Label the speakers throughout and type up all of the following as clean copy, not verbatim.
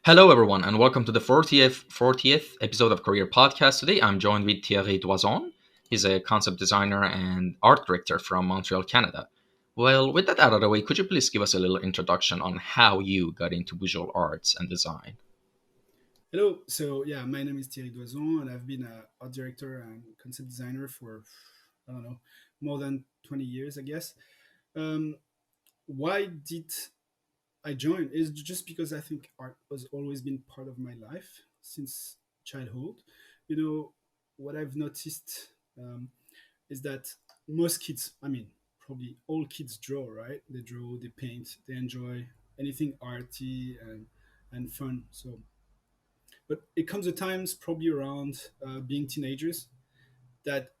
Speaker 1: Hello, everyone, and welcome to the 40th episode of Kouryer Podcast. Today, I'm joined with Thierry Doizon. He's a concept designer and art director from Montreal, Canada. Well, with that out of the way, could you please give us a little introduction on how you got into visual arts and design?
Speaker 2: Hello. So yeah, my name is Thierry Doizon, and I've been a art director and concept designer for I don't know more than 20 years, I guess. Um, why did I join? Is just because I think art has always been part of my life since childhood. You know what I've noticed um, is that most kids, I mean, probably all kids draw, right? They draw, they paint, they enjoy anything arty and fun. So but it comes at times, probably around being teenagers, that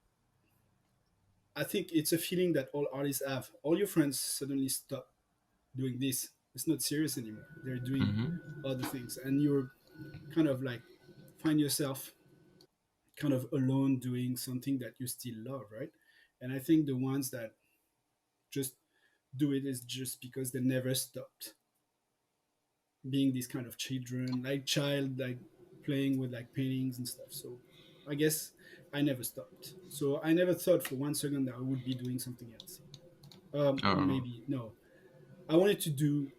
Speaker 2: I think it's a feeling that all artists have. All your friends suddenly stop doing this. It's not serious anymore. They're doing
Speaker 1: Hmm.
Speaker 2: other things, and you're kind of like find yourself kind of alone doing something that you still love, right? And I think the ones that just do it is just because they never stopped being these kind of children, like child, like playing with like paintings and stuff. So I guess I never stopped. So I never thought for one second that I would be doing something else. Or
Speaker 1: Oh.
Speaker 2: maybe no. I wanted to do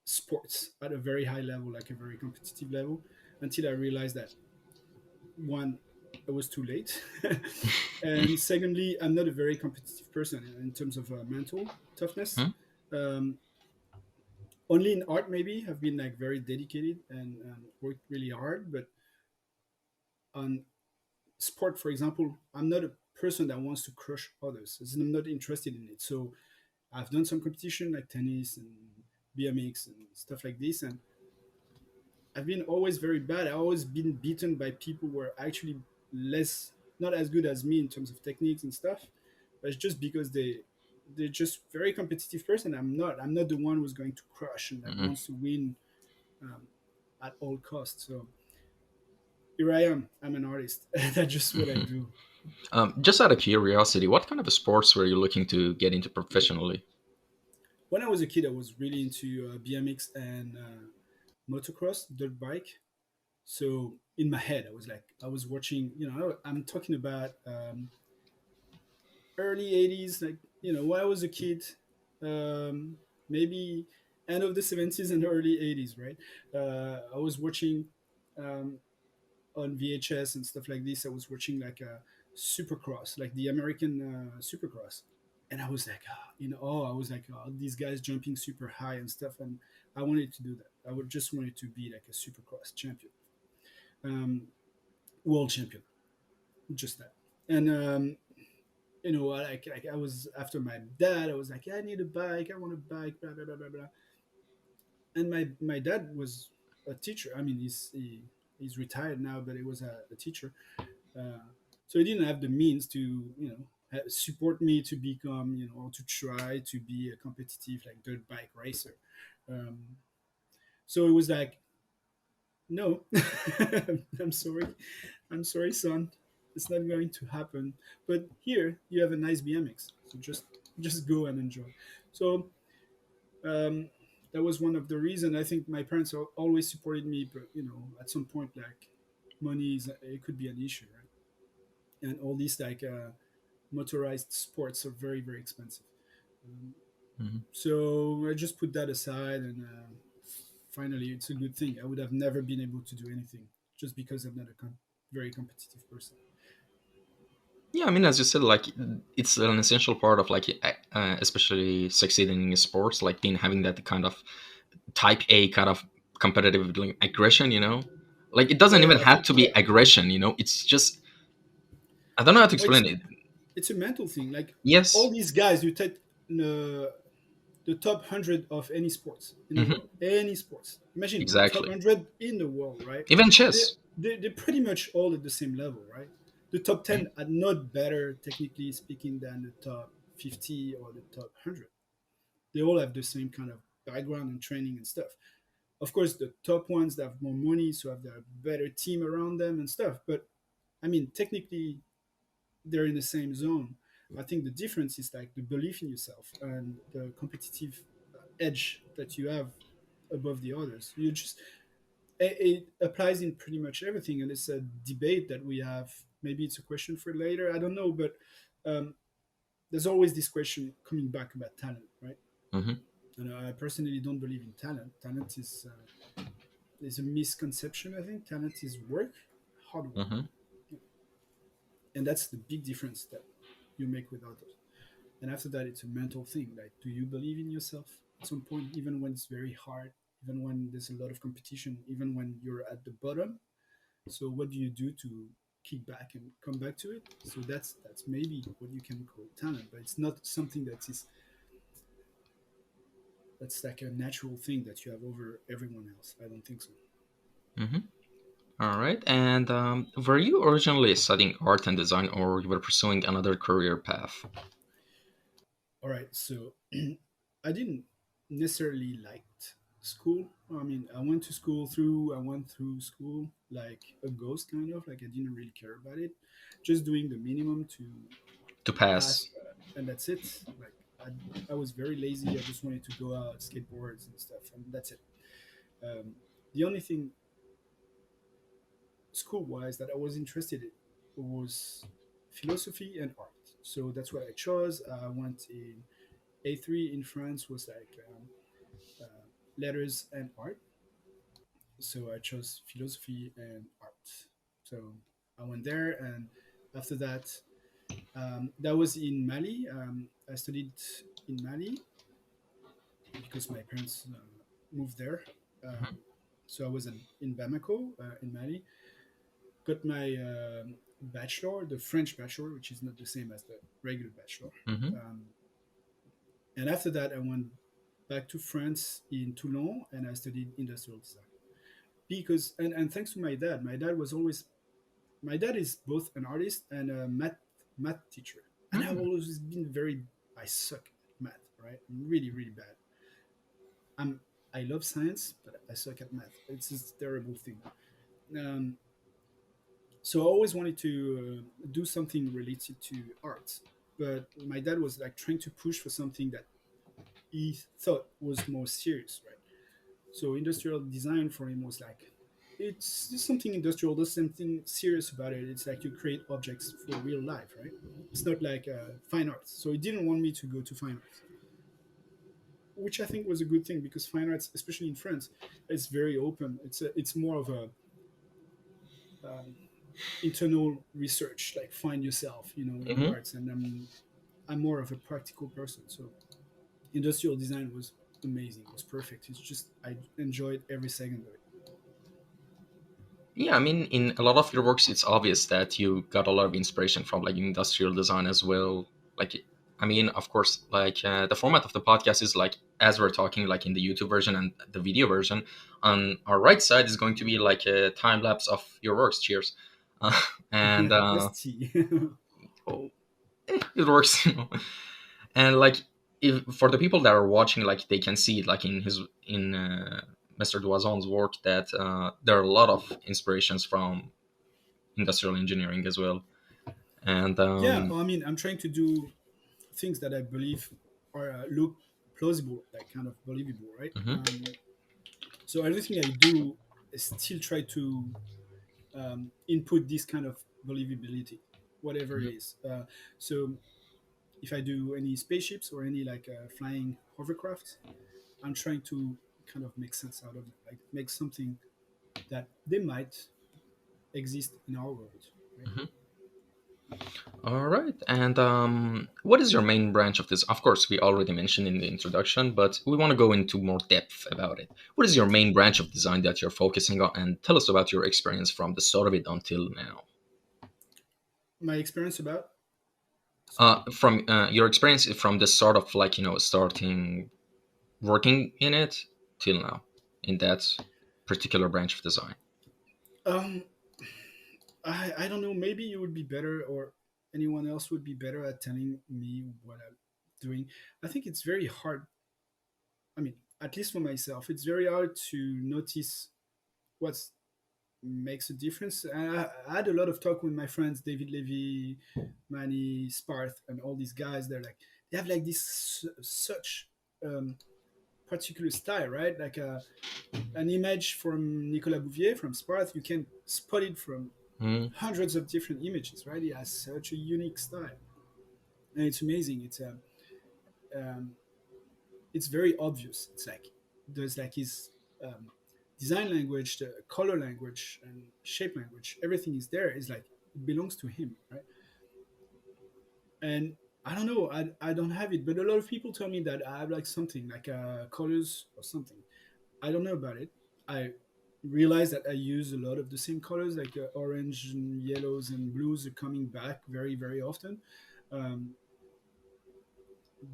Speaker 2: sports at a very high level, like a very competitive level, until I realized that one, it was too late, and secondly, I'm not a very competitive person in terms of mental toughness.
Speaker 1: Hmm?
Speaker 2: Um, Only in art maybe I've been like very dedicated and worked really hard, but on sport, for example, I'm not a person that wants to crush others. As in, I'm not interested in it. So I've done some competition like tennis and BMX and stuff like this, and I've been always very bad. I've always been beaten by people who are actually less, not as good as me in terms of techniques and stuff. But it's just because they're just very competitive person. I'm not. I'm not the one who's going to crush and that
Speaker 1: Hmm.
Speaker 2: wants to win um, at all costs. So here I am. I'm an artist. That's just what I
Speaker 1: Hmm.
Speaker 2: do.
Speaker 1: Just out of curiosity, what kind of sports were you looking to get into professionally?
Speaker 2: When I was a kid, I was really into BMX and motocross, dirt bike. So in my head, I was like, I was watching. I'm talking about early '80s, like when I was a kid, maybe end of the '70s and early '80s, right? I was watching um, on VHS and stuff like this. I was watching like a Supercross, like the American Supercross, and I was like, I was like, oh, these guys jumping super high and stuff, and I wanted to do that. I would just wanted to be like a Supercross champion, um, world champion, just that. And like I was after my dad. I was like, yeah, I need a bike. I want a bike. Blah blah blah blah blah. And my dad was a teacher. I mean, he's retired now, but he was a teacher. Uh, so he didn't have the means to support me to become or to try to be a competitive like dirt bike racer. Um, so it was like, no, I'm sorry, son, it's not going to happen. But here you have a nice BMX, so just go and enjoy. So um, that was one of the reasons. I think my parents always supported me, but at some point, like money is it could be an issue, right? And all these like motorized sports are very very expensive. Um,
Speaker 1: Hmm.
Speaker 2: so I just put that aside, and finally, it's a good thing. I would have never been able to do anything just because I'm not a very competitive person.
Speaker 1: Yeah, I mean, as you said, like it's an essential part of like, especially succeeding in sports, like being having that kind of type A kind of competitive like, aggression. Like it doesn't even
Speaker 2: Yeah,
Speaker 1: have to be aggression. It's just I don't know how to
Speaker 2: well,
Speaker 1: explain it.
Speaker 2: it's a mental thing. Like all
Speaker 1: Yes.
Speaker 2: these guys, you take the top 100 of any sports in the
Speaker 1: Hmm.
Speaker 2: world, any sports. Imagine top
Speaker 1: Exactly.
Speaker 2: 100 in the world, right?
Speaker 1: Even
Speaker 2: They,
Speaker 1: chess.
Speaker 2: they're pretty much all at the same level, right? The top 10 are not better, technically speaking, than the top 50 or the top 100. They all have the same kind of background and training and stuff. Of course, the top ones that have more money, so have their better team around them and stuff. But I mean, technically, they're in the same zone. I think the difference is like the belief in yourself and the competitive edge that you have above the others. You just it applies in pretty much everything, and it's a debate that we have. Maybe it's a question for later. I don't know, but um, there's always this question coming back about talent, right?
Speaker 1: Mm-hmm.
Speaker 2: And I personally don't believe in talent. Talent is a misconception. I think talent is work, hard work,
Speaker 1: Mm-hmm.
Speaker 2: and that's the big difference that you make with others. And after that, it's a mental thing. Like, do you believe in yourself at some point, even when it's very hard, even when there's a lot of competition, even when you're at the bottom? So, what do you do to kick back and come back to it? So that's maybe what you can call talent, but it's not something that's like a natural thing that you have over everyone else. I don't think so.
Speaker 1: Mm-hmm. All right. And were you originally studying art and design, or you were pursuing another career path?
Speaker 2: All right, so I didn't necessarily liked school. I mean, I went through school like a ghost, kind of like I didn't really care about it, just doing the minimum
Speaker 1: To
Speaker 2: to pass,
Speaker 1: pass.
Speaker 2: and that's it. Like I was very lazy. I just wanted to go out, skateboards and stuff, and that's it. Um, the only thing school wise that I was interested in was philosophy and art. So that's what I chose. I went in A3 in France was like letters and art. So I chose philosophy and art. So I went there, and after that, that was in Mali. I studied in Mali because my parents moved there.
Speaker 1: Mm-hmm.
Speaker 2: So I was in Bamako, in Mali. Got my bachelor, the French bachelor, which is not the same as the regular bachelor.
Speaker 1: Mm-hmm.
Speaker 2: Um, and after that, I went back to France in Toulon, and I studied industrial design. Because and thanks to my dad was always my dad is both an artist and a math teacher, and I've
Speaker 1: Mm-hmm.
Speaker 2: always been very I suck at math, right? I'm really bad. I'm I love science, but I suck at math. It's this terrible thing. Um, so I always wanted to do something related to art, but my dad was like trying to push for something that he thought was more serious, right? So industrial design for him was like, it's just something industrial. There's something serious about it. It's like you create objects for real life, right? It's not like fine arts. So he didn't want me to go to fine arts, which I think was a good thing because fine arts, especially in France, is very open. It's more of a um, internal research, like find yourself, in the
Speaker 1: Mm-hmm.
Speaker 2: arts. And I'm more of a practical person. So industrial design was amazing. It was perfect. It's just I enjoyed every second of it.
Speaker 1: Yeah, I mean, in a lot of your works, it's obvious that you got a lot of inspiration from like industrial design as well. Like, I mean, of course, like the format of the podcast is like as we're talking, like in the YouTube version and the video version. On our right side is going to be like a time lapse of your works. Cheers, and
Speaker 2: Just tea.
Speaker 1: oh, it works. And like, if for the people that are watching, like they can see, like in Mr. Doizon's work, that there are a lot of inspirations from industrial engineering as well. And
Speaker 2: Yeah, well, I mean, I'm trying to do things that I believe are look plausible, like kind of believable, right?
Speaker 1: mhm,
Speaker 2: So everything I do, I still try to input this kind of believability, whatever it
Speaker 1: mhm.
Speaker 2: is. So if I do any spaceships or any like flying hovercraft, I'm trying to kind of make sense out of it, like make something that they might exist in our world, right?
Speaker 1: All right. And what is your main branch of this? Of course, we already mentioned in the introduction, but we want to go into more depth about it. What is your main branch of design that you're focusing on? And tell us about your experience from the start of it until now.
Speaker 2: My experience about sorry.
Speaker 1: From your experience from the start of like, starting working in it till now in that particular branch of design.
Speaker 2: Um, I don't know. Maybe you would be better, or anyone else would be better at telling me what I'm doing. I think it's very hard. I mean, at least for myself, it's very hard to notice what makes a difference. I had a lot of talk with my friends, David Levy, Manny Sparth, and all these guys. They're like they have like this such um, particular style, right? Like an image from Nicolas Bouvier from Sparth, you can spot it from
Speaker 1: Mm-hmm.
Speaker 2: hundreds of different images, right? He has such a unique style, and it's amazing. Um, it's very obvious. It's like there's like his um, design language, the color language, and shape language. Everything is there. It's like it belongs to him, right? And I don't know. I don't have it, but a lot of people tell me that I have like something like colors or something. I don't know about it. I realize that I use a lot of the same colors, like orange and yellows and blues are coming back very, very often. Um,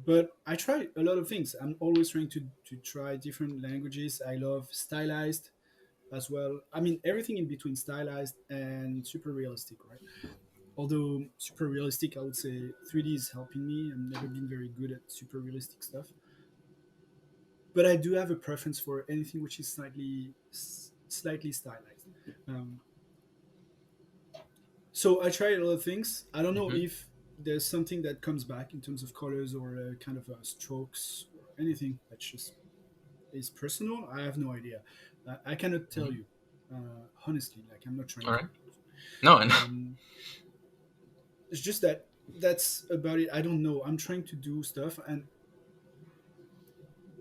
Speaker 2: but I try a lot of things. I'm always trying to try different languages. I love stylized as well. I mean, everything in between stylized and super realistic, right? Although super realistic, I would say 3D is helping me. I've never been very good at super realistic stuff, but I do have a preference for anything which is slightly stylized. Um, so I try a lot of things. I don't know
Speaker 1: Mm-hmm.
Speaker 2: if there's something that comes back in terms of colors or kind of strokes or anything that just is personal. I have no idea. I cannot tell
Speaker 1: Mm-hmm.
Speaker 2: you honestly. Like I'm not trying
Speaker 1: All
Speaker 2: to.
Speaker 1: right. No, and
Speaker 2: It's just that that's about it. I don't know. I'm trying to do stuff, and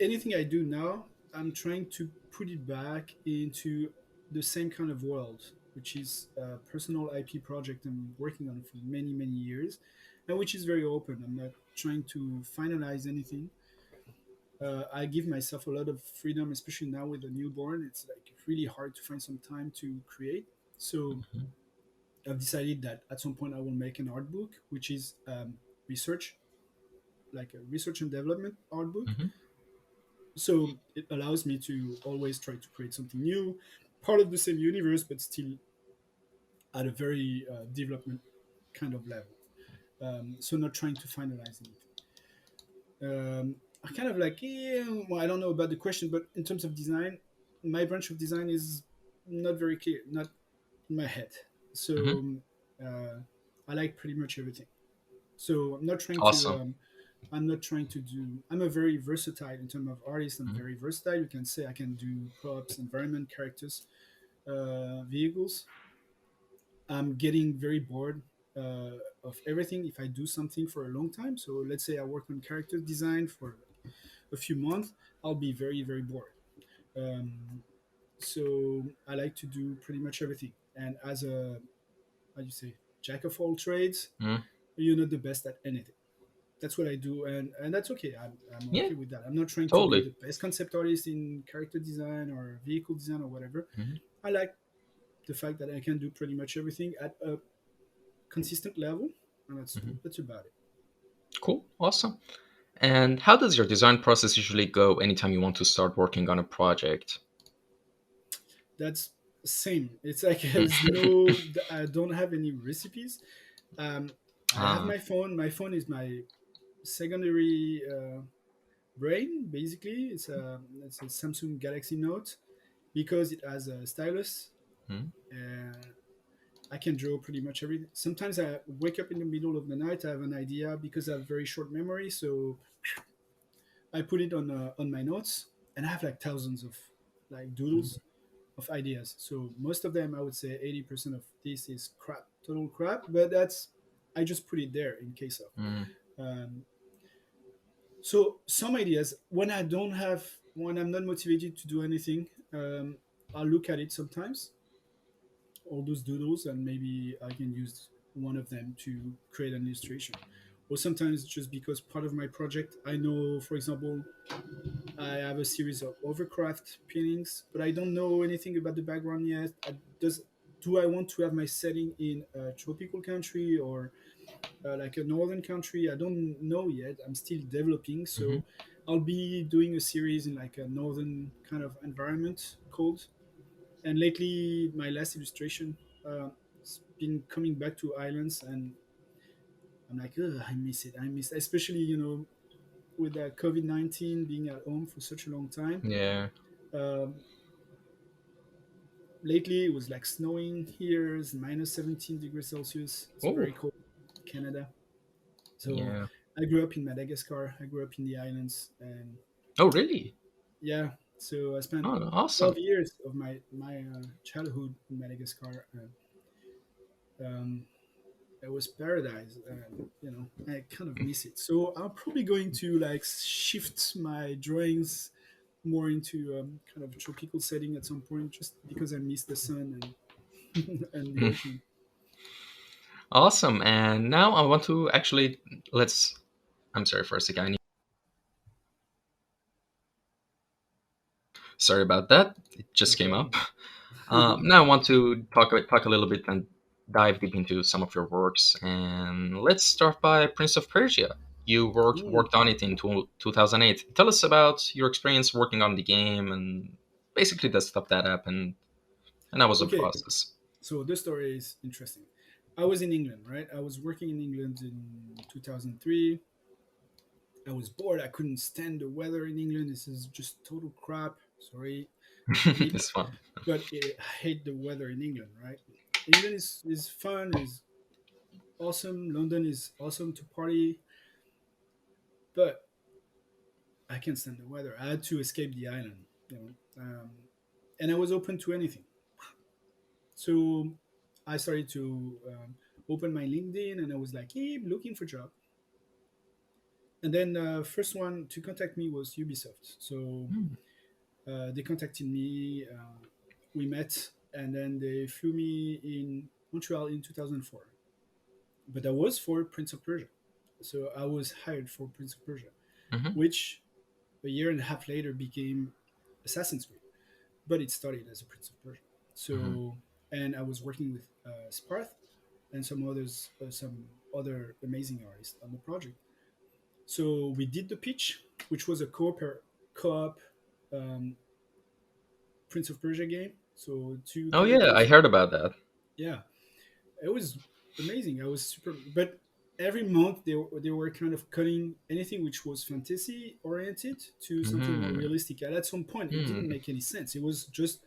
Speaker 2: anything I do now, I'm trying to put it back into the same kind of world, which is a personal IP project I'm working on for many, many years, and which is very open. I'm not trying to finalize anything. I give myself a lot of freedom, especially now with a newborn. It's like really hard to find some time to create. So I've decided that at some point I will make an art book, which is research, like a research and development art book.
Speaker 1: mm-hmm.
Speaker 2: So it allows me to always try to create something new, part of the same universe, but still at a very development kind of level. So not trying to finalize anything. I kind of like, yeah, well, I don't know about the question, but in terms of design, my branch of design is not very clear, not in my head.
Speaker 1: Mm-hmm.
Speaker 2: So I like pretty much everything. So I'm not trying to
Speaker 1: Awesome.
Speaker 2: I'm not trying to do. I'm a very versatile in terms of artist. I'm
Speaker 1: Mm-hmm.
Speaker 2: very versatile. You can say I can do props, environment, characters, vehicles. I'm getting very bored of everything if I do something for a long time. So let's say I work on character design for a few months, I'll be very very bored. So I like to do pretty much everything. And as a how do you say jack of all trades,
Speaker 1: Mm-hmm.
Speaker 2: you're not the best at anything. That's what I do, and that's okay. I'm
Speaker 1: Yeah,
Speaker 2: okay with that. I'm not trying to be
Speaker 1: totally.
Speaker 2: the best concept artist in character design or vehicle design or whatever.
Speaker 1: Mm-hmm.
Speaker 2: I like the fact that I can do pretty much everything at a consistent level, and
Speaker 1: Mm-hmm.
Speaker 2: that's about it.
Speaker 1: Cool. Awesome. And how does your design process usually go anytime you want to start working on a project?
Speaker 2: That's same. It's like there's
Speaker 1: Mm.
Speaker 2: no. I don't have any recipes. Um, I have
Speaker 1: Ah.
Speaker 2: my phone. My phone is my secondary brain. Basically, it's a Samsung Galaxy Note because it has a stylus.
Speaker 1: Mm.
Speaker 2: Uh, I can draw pretty much everything. Sometimes I wake up in the middle of the night. I have an idea because I have very short memory, so I put it on my notes, and I have like thousands of like doodles of ideas. So most of them, I would say 80% of this is crap, total crap. But that's I just put it there in case of.
Speaker 1: Mm.
Speaker 2: Um, so some ideas when I'm not motivated to do anything, I'll look at it sometimes all those doodles and maybe I can use one of them to create an illustration. Or sometimes just because part of my project, I know, for example, I have a series of overcraft paintings, but I don't know anything about the background yet. Do I want to have my setting in a tropical country or like a northern country? I don't know yet. I'm still developing,
Speaker 1: Mhm.
Speaker 2: so I'll be doing a series in like a northern kind of environment cold. And lately, my last illustration, it's been coming back to islands, and I'm like, ugh, I miss it. I miss, especially with COVID-19 being at home for such a long time.
Speaker 1: Yeah.
Speaker 2: Um, Lately, it was like snowing here. It's minus 17 degrees Celsius. It's
Speaker 1: Oh.
Speaker 2: very cold in Canada. So
Speaker 1: Yeah.
Speaker 2: I grew up in Madagascar. I grew up in the islands, and
Speaker 1: Oh, really?
Speaker 2: Yeah, so I spent
Speaker 1: Oh, awesome.
Speaker 2: 12 years of my childhood in Madagascar. Um, it was paradise, and I kind of miss it. So I'm probably going to like shift my drawings more into kind of tropical setting at some point, just because I miss the sun and and the
Speaker 1: Mm,
Speaker 2: ocean.
Speaker 1: awesome. And now I want to actually let's. I'm sorry for a second. Sorry about that. It
Speaker 2: No
Speaker 1: just came up.
Speaker 2: problem.
Speaker 1: Now I want to talk a little bit and dive deep into some of your works. And let's start by Prince of Persia. You
Speaker 2: Mm,
Speaker 1: worked on it in 2008. Tell us about your experience working on the game and basically the stuff that happened. And that was the
Speaker 2: okay,
Speaker 1: process.
Speaker 2: so this story is interesting. I was in England, right? I was working in England in 2003. I was bored. I couldn't stand the weather in England. This is just total crap. Sorry, maybe,
Speaker 1: It's fun.
Speaker 2: but I hate the weather in England, right? England is fun, is awesome. London is awesome to party, but I can't stand the weather. I had to escape the island, and I was open to anything. So I started to open my LinkedIn, and I was like, "Hey, I'm looking for job." And then first one to contact me was Ubisoft. So
Speaker 1: Mm.
Speaker 2: they contacted me. We met, and then they flew me in Montreal in 2004. But that was for Prince of Persia. So I was hired for Prince of Persia,
Speaker 1: Hmm.
Speaker 2: which a year and a half later became Assassin's Creed. But it started as a Prince of Persia.
Speaker 1: Hmm.
Speaker 2: So, and I was working with Sparth and some other amazing artists on the project. So we did the pitch, which was a co-op um, Prince of Persia game. So two
Speaker 1: Oh yeah, I
Speaker 2: characters.
Speaker 1: heard about that.
Speaker 2: Yeah, it was amazing. I was super, but every month they were kind of cutting anything which was fantasy oriented to something more
Speaker 1: Hmm.
Speaker 2: realistic. And at some point, it didn't
Speaker 1: Hmm.
Speaker 2: make any sense. It was just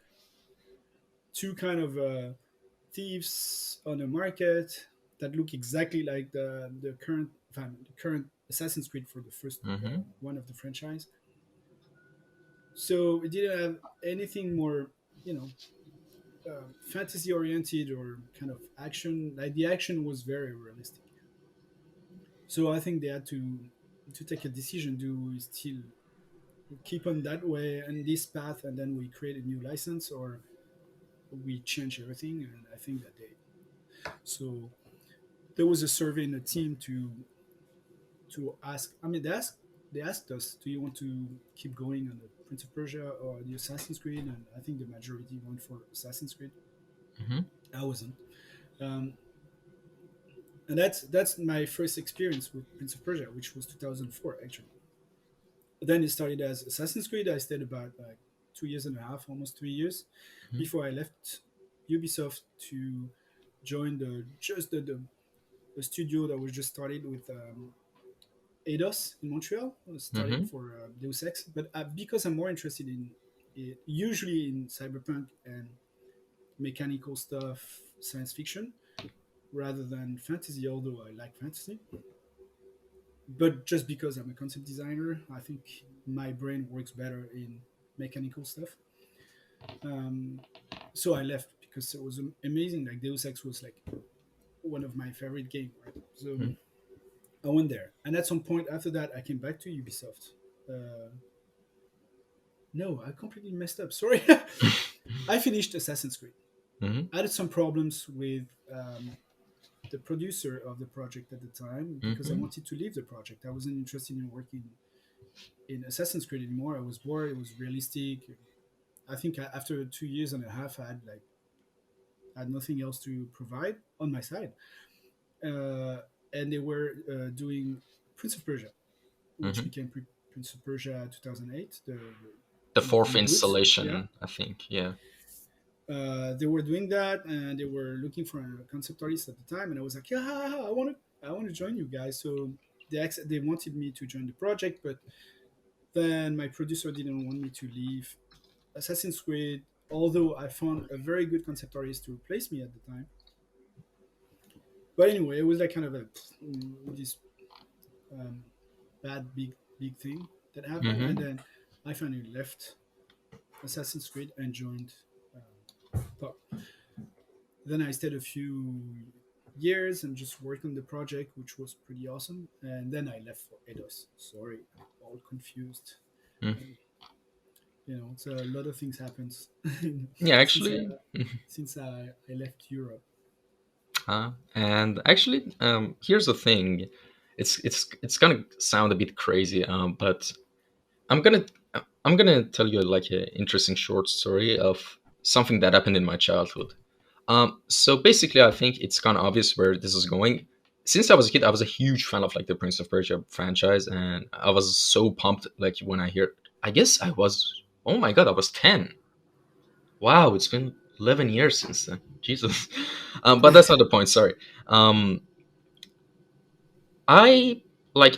Speaker 2: two kind of thieves on a market that look exactly like the current Assassin's Creed for the first
Speaker 1: Hmm.
Speaker 2: one of the franchise. So it didn't have anything more, you know, fantasy oriented or kind of action. Like the action was very realistic. So I think they had to take a decision: do we still keep on that way and this path, and then we create a new license, or we change everything? And I think that they so there was a survey in the team to ask. I mean, they asked us, "Do you want to keep going on the Prince of Persia or the Assassin's Creed?" And I think the majority went for Assassin's Creed.
Speaker 1: Hmm.
Speaker 2: I wasn't. Um, and that's my first experience with Prince of Persia, which was 2004 actually. Then it started as Assassin's Creed. I stayed about like 2 years and a half, almost 3 years, before I left Ubisoft to join the studio that was just started with Eidos in Montreal. I started
Speaker 1: Hmm.
Speaker 2: for Deus Ex, but because I'm more interested in it, usually in cyberpunk and mechanical stuff, science fiction, rather than fantasy. Although I like fantasy, but just because I'm a concept designer, I think my brain works better in mechanical stuff. Um, so I left because it was amazing. Like Deus Ex was like one of my favorite games. Right? So I went there, and at some point after that, I came back to Ubisoft. Uh, no, I completely messed up. Sorry. I finished Assassin's Creed.
Speaker 1: Hmm.
Speaker 2: I had some problems with the producer of the project at the time because I
Speaker 1: Hmm.
Speaker 2: wanted to leave the project. I wasn't interested in working in Assassin's Creed anymore. I was bored. It was realistic. I think after 2 years and a half, I had nothing else to provide on my side. And they were doing Prince of Persia, which
Speaker 1: Hmm.
Speaker 2: became Prince of Persia 2008, the
Speaker 1: The
Speaker 2: kind of
Speaker 1: fourth
Speaker 2: reboot. Yeah.
Speaker 1: installation, I think. Yeah.
Speaker 2: They were doing that, and they were looking for a concept artist at the time. And I was like, yeah, I want to join you guys. So they wanted me to join the project, but then my producer didn't want me to leave Assassin's Creed, although I found a very good concept artist to replace me at the time. But anyway, it was like kind of this um, bad big thing that happened, and
Speaker 1: Hmm.
Speaker 2: then I finally left Assassin's Creed and joined Pop. Then I stayed a few years and just worked on the project, which was pretty awesome. And then I left for Eidos. Sorry, I'm all confused.
Speaker 1: Mm.
Speaker 2: Um, it's a lot of things happens
Speaker 1: Yeah,
Speaker 2: since I
Speaker 1: actually.
Speaker 2: I left Europe.
Speaker 1: And actually, here's the thing. It's gonna sound a bit crazy, but I'm gonna I'm gonna tell you like an interesting short story of something that happened in my childhood. So basically, I think it's kind of obvious where this is going. Since I was a kid, I was a huge fan of like the Prince of Persia franchise, and I was so pumped like when I hear. I guess I was. Oh my god, I was 10. Wow, it's been 11 years since then. Jesus. But that's not the point. Sorry. Um, I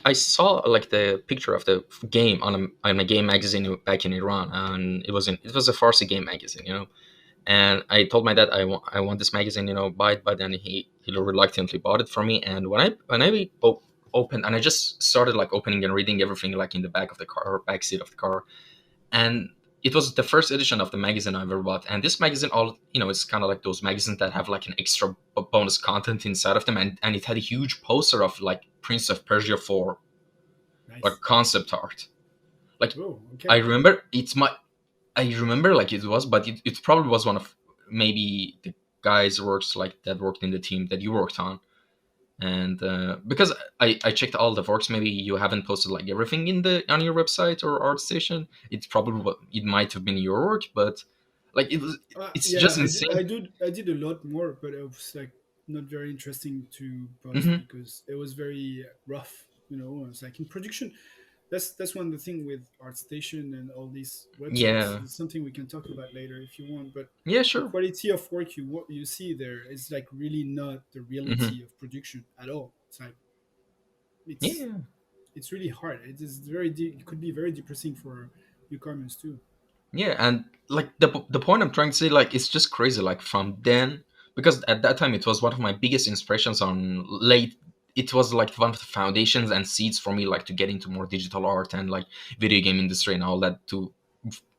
Speaker 1: I saw like the picture of the game on a game magazine back in Iran, and it was a Farsi game magazine, And I told my dad I want this magazine, buy it. But then he reluctantly bought it for me. And when I opened, and I just started like opening and reading everything like in the back of the car, back seat of the car, and it was the first edition of the magazine I ever bought. And this magazine, all it's kind of like those magazines that have like an extra bonus content inside of them, and it had a huge poster of like Prince of Persia 4, like
Speaker 2: Nice.
Speaker 1: concept art. Like
Speaker 2: Oh,
Speaker 1: I
Speaker 2: okay.
Speaker 1: remember it's my I remember like it was, but it probably was one of maybe the guys works like that worked in the team that you worked on. And because I checked all the works, maybe you haven't posted like everything in the on your website or ArtStation. It's probably it might have been your work, but like it's
Speaker 2: Yeah,
Speaker 1: just insane.
Speaker 2: I did a lot more, but it was like not very interesting to post
Speaker 1: Hmm.
Speaker 2: because it was very rough. It was like in production. That's one of the thing with ArtStation and all these websites.
Speaker 1: Yeah,
Speaker 2: It's something we can talk about later if you want. But
Speaker 1: yeah,
Speaker 2: the
Speaker 1: sure.
Speaker 2: quality of work what you see there is like really not the
Speaker 1: Hmm.
Speaker 2: reality of production at all. It's like it's
Speaker 1: Yeah,
Speaker 2: it's really hard. It is it could be very depressing for newcomers too.
Speaker 1: yeah, and like the point I'm trying to say, like it's just crazy. Like from then, because at that time it was one of my biggest inspirations on late. It was like one of the foundations and seeds for me, like to get into more digital art and like video game industry and all that, to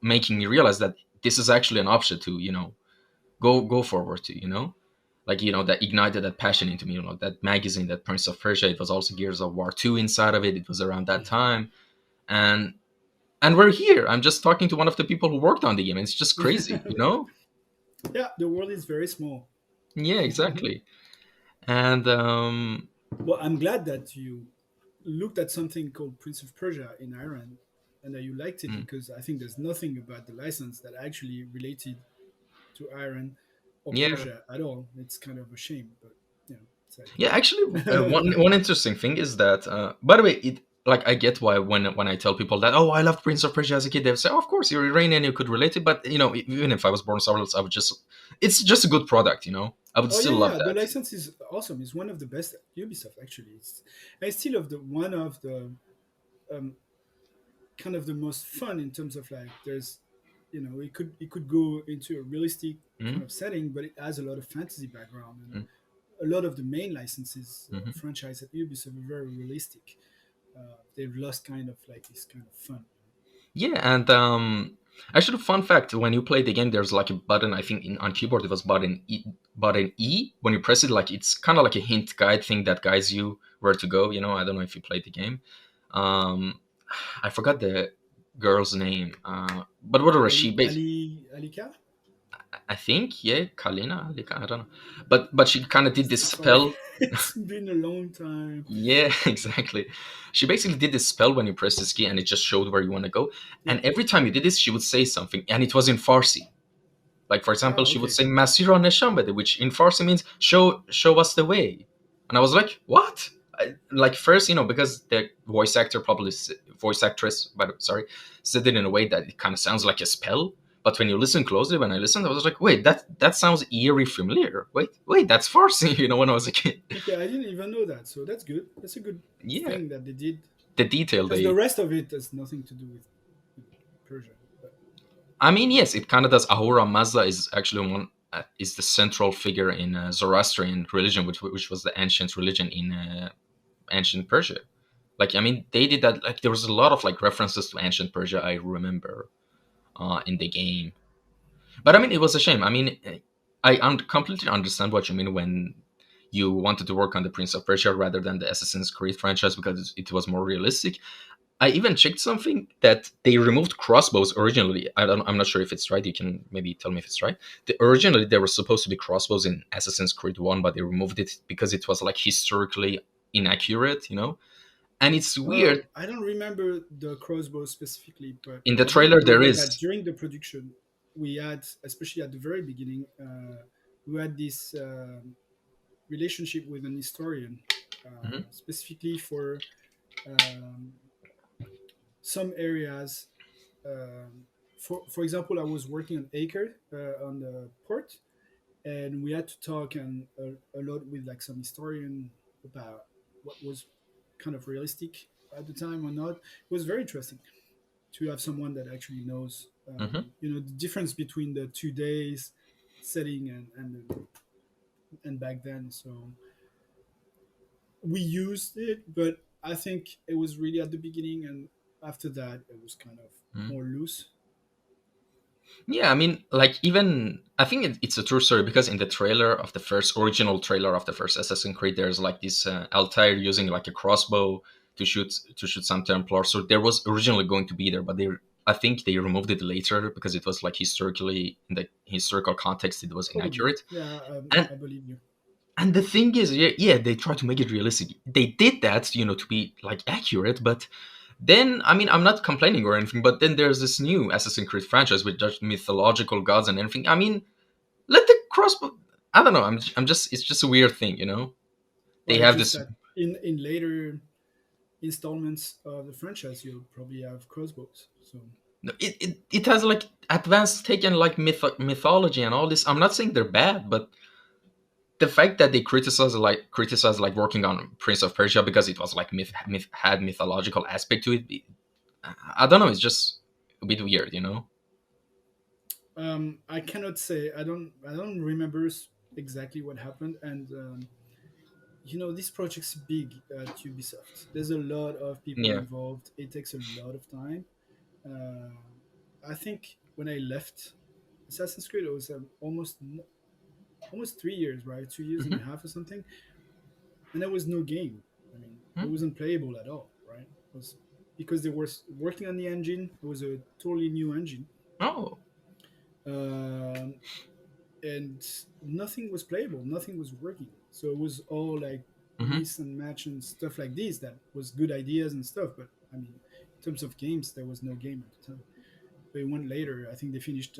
Speaker 1: making me realize that this is actually an option to go forward to, like that ignited that passion into me. That magazine, that Prince of Persia, it was also Gears of War 2 inside of it. It was around that time, and we're here. I'm just talking to one of the people who worked on the game. It's just crazy,
Speaker 2: Yeah, the world is very small.
Speaker 1: Yeah, exactly. And
Speaker 2: Well, I'm glad that you looked at something called Prince of Persia in Iran and that you liked it
Speaker 1: mm,
Speaker 2: because I think there's nothing about the license that actually related to Iran or
Speaker 1: yeah.
Speaker 2: Persia at all. It's kind of a shame, but it's like
Speaker 1: Yeah, actually, one interesting thing is that, by the way, it like I get why when I tell people that, oh, I loved Prince of Persia as a kid, they say, oh, of course you're Iranian, you could relate it. But even if I was born somewhere else, I would just, it's just a good product, I would
Speaker 2: oh yeah,
Speaker 1: still love
Speaker 2: yeah. The
Speaker 1: that.
Speaker 2: license is awesome. It's one of the best Ubisoft actually. I still of the one of the um, kind of the most fun in terms of like there's it could go into a realistic kind
Speaker 1: Mm-hmm.
Speaker 2: of setting, but it has a lot of fantasy background and a lot of the main licenses
Speaker 1: Mm-hmm.
Speaker 2: franchise at Ubisoft are very realistic. They've lost kind of like this kind of fun.
Speaker 1: Yeah, and actually, fun fact: when you play the game, there's like a button. I think on keyboard it was button E. When you press it, like it's kind of like a hint guide thing that guides you where to go. I don't know if you played the game. Um, I forgot the girl's name, but whatever she basically.
Speaker 2: Alika.
Speaker 1: I think, yeah, Kalina, Alika, I don't know, but she kind of did this
Speaker 2: Sorry,
Speaker 1: spell.
Speaker 2: it's been a long time.
Speaker 1: Yeah, exactly. She basically did this spell when you press this key, and it just showed where you want to go.
Speaker 2: Yeah.
Speaker 1: And every time you did this, she would say something, and it was in Farsi. Like for example,
Speaker 2: Ah,
Speaker 1: she would
Speaker 2: okay.
Speaker 1: say "Masira neshambede," which in Farsi means "show us the way." And I was like, "What?" Like first, because the voice actress, but sorry, said it in a way that it kind of sounds like a spell. But when you listen closely, when I listened, I was like, "Wait, that sounds eerie familiar. Wait, that's Farsi." When I was a kid.
Speaker 2: Okay, I didn't even know that, so that's good. That's a good
Speaker 1: Yeah,
Speaker 2: thing that they did
Speaker 1: the detail
Speaker 2: because the
Speaker 1: they.
Speaker 2: rest of it has nothing to do with Persia. But
Speaker 1: I mean, yes, it kind of does. Ahura Mazda is actually one is the central figure in Zoroastrian religion, which was the ancient religion in ancient Persia. Like, I mean, they did that. Like, there was a lot of like references to ancient Persia. I remember in the game, but I mean, it was a shame. I mean, completely understand what you mean when you wanted to work on the Prince of Persia rather than the Assassin's Creed franchise because it was more realistic. I even checked something that they removed crossbows originally. I'm not sure if it's right. You can maybe tell me if it's right. Originally, there were supposed to be crossbows in Assassin's Creed 1, but they removed it because it was like historically inaccurate, you know? And it's weird.
Speaker 2: I don't remember the crossbow specifically, but
Speaker 1: In the
Speaker 2: I do
Speaker 1: trailer, there
Speaker 2: remember that
Speaker 1: is.
Speaker 2: during the production, we had, especially at the very beginning, we had this relationship with an historian,
Speaker 1: Mhm,
Speaker 2: specifically for um, some areas. For example, I was working on Acre on the port, and we had to talk and a lot with like some historian about what was kind of realistic at the time or not. It was very interesting to have someone that actually knows,
Speaker 1: mhm.
Speaker 2: the difference between the 2 days setting and back then. So we used it, but I think it was really at the beginning, and after that, it was kind of
Speaker 1: Mhm.
Speaker 2: more loose.
Speaker 1: Yeah, I mean, like even I think it's a true story because in the trailer of the first original trailer of the first Assassin's Creed, there's like this Altair using like a crossbow to shoot some Templars. So there was originally going to be there, but I think they removed it later because it was like historically in the historical context it was
Speaker 2: Probably,
Speaker 1: inaccurate.
Speaker 2: yeah.
Speaker 1: And
Speaker 2: I believe you.
Speaker 1: and the thing is, yeah, they try to make it realistic. They did that, to be like accurate, but then, I mean, I'm not complaining or anything, but then there's this new Assassin's Creed franchise with just mythological gods and everything. I mean, let the crossbow. I don't know. I'm just. It's just a weird thing, you know. They
Speaker 2: Well, it's
Speaker 1: have
Speaker 2: just
Speaker 1: this.
Speaker 2: that in later installments of the franchise, you'll probably have crossbows. So
Speaker 1: It has like advanced take and like mythology and all this. I'm not saying they're bad, but the fact that they criticize like working on Prince of Persia because it was like had mythological aspect to it. I don't know. It's just a bit weird, you know.
Speaker 2: I cannot say. I don't remember exactly what happened, and this project's big at Ubisoft. There's a lot of people
Speaker 1: Yeah.
Speaker 2: involved. It takes a lot of time. Uh, I think when I left Assassin's Creed, it was almost 3 years, right? 2 years and a
Speaker 1: Hmm.
Speaker 2: half or something, and there was no game. I mean, it
Speaker 1: Hmm.
Speaker 2: wasn't playable at all, right? It was because they were working on the engine. It was a totally new engine,
Speaker 1: Oh.
Speaker 2: um, and nothing was playable. Nothing was working. So it was all like
Speaker 1: Hmm.
Speaker 2: miss and match and stuff like this. That was good ideas and stuff, but I mean, in terms of games, there was no game at the time. They went later. I think they finished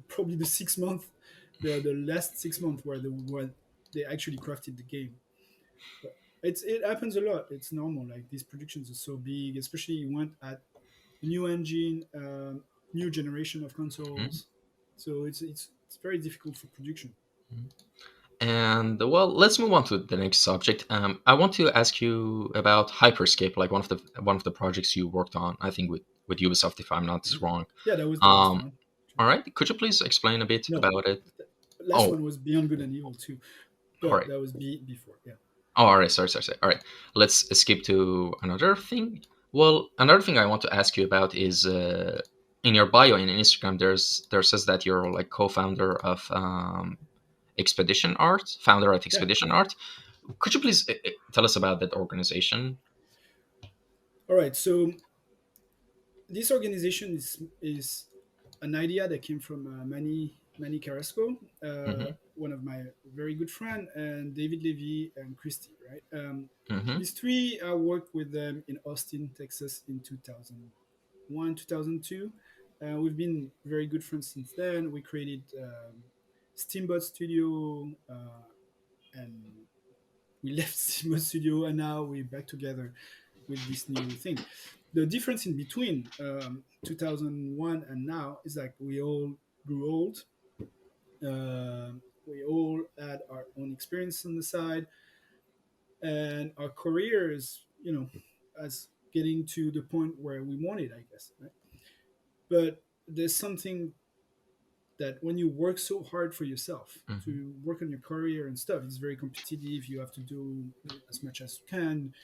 Speaker 2: probably the 6 month, the last 6 months where they actually crafted the game. But it happens a lot. It's normal. Like these productions are so big, especially you went at a new engine, new generation of consoles. So it's very difficult for production.
Speaker 1: And well, let's move on to the next subject. I want to ask you about Hyperscape, like one of the projects you worked on. I think with Ubisoft, if I'm not wrong.
Speaker 2: Yeah, that was
Speaker 1: Um,
Speaker 2: fun.
Speaker 1: all right, could you please explain a bit
Speaker 2: No,
Speaker 1: about it?
Speaker 2: the last
Speaker 1: Oh,
Speaker 2: one was Beyond Good and Evil too,
Speaker 1: all
Speaker 2: but
Speaker 1: right.
Speaker 2: that was before. Yeah.
Speaker 1: Oh, all right. Sorry. All right, let's skip to another thing. Well, another thing I want to ask you about is in your bio in Instagram. There says that you're like co-founder of Expedition Art, founder at
Speaker 2: Yeah.
Speaker 1: Expedition Art. Could you please tell us about that organization?
Speaker 2: All right. So this organization is an idea that came from Manny Carrasco,
Speaker 1: Mm-hmm.
Speaker 2: one of my very good friend, and David Levy and Christy. Right.
Speaker 1: Mm-hmm.
Speaker 2: These three, I worked with them in Austin, Texas, in 2001, 2002. We've been very good friends since then. We created Steamboat Studio, and we left Steamboat Studio, and now we're back together with this new thing. The difference in between 2001 and now is like we all grew old. We all had our own experience on the side, and our careers, as getting to the point where we wanted, I guess. Right? But there's something that when you work so hard for yourself
Speaker 1: Mm-hmm.
Speaker 2: to work on your career and stuff, it's very competitive. You have to do as much as you can.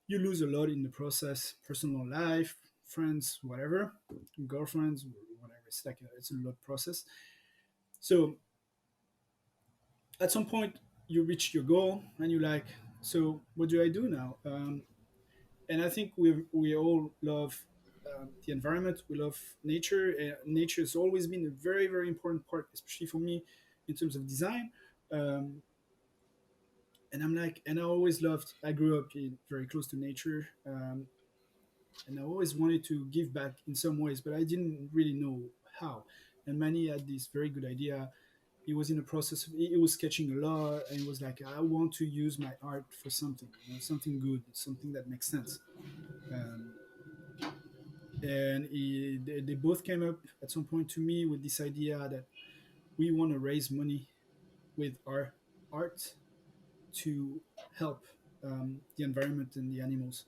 Speaker 2: you lose a lot in the process, personal life, friends, whatever, girlfriends, whatever. It's like it's a lot process. So at some point you reach your goal and you're like, so what do I do now? And I think we all love the environment. We love nature. Nature has always been a very very important part, especially for me, in terms of design. Um, and I'm like, and I always loved. I grew up very close to nature, and I always wanted to give back in some ways, but I didn't really know how. And Manny had this very good idea. He was in the process of, he was sketching a lot, and he was like, I want to use my art for something, something good, something that makes sense. Um, and they both came up at some point to me with this idea that we want to raise money with our art to help the environment and the animals.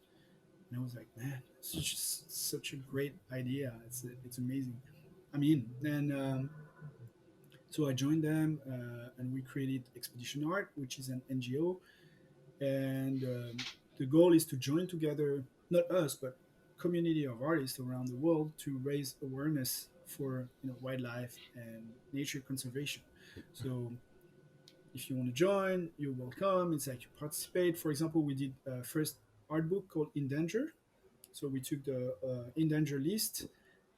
Speaker 2: And I was like, man, it's just such a great idea. It's amazing. I'm in. And so I joined them, and we created Expedition Art, which is an NGO. And the goal is to join together, not us, but community of artists around the world to raise awareness for wildlife and nature conservation. So if you want to join, you're welcome. It's like you participate. For example, we did a first art book called In Danger. So we took the In Danger list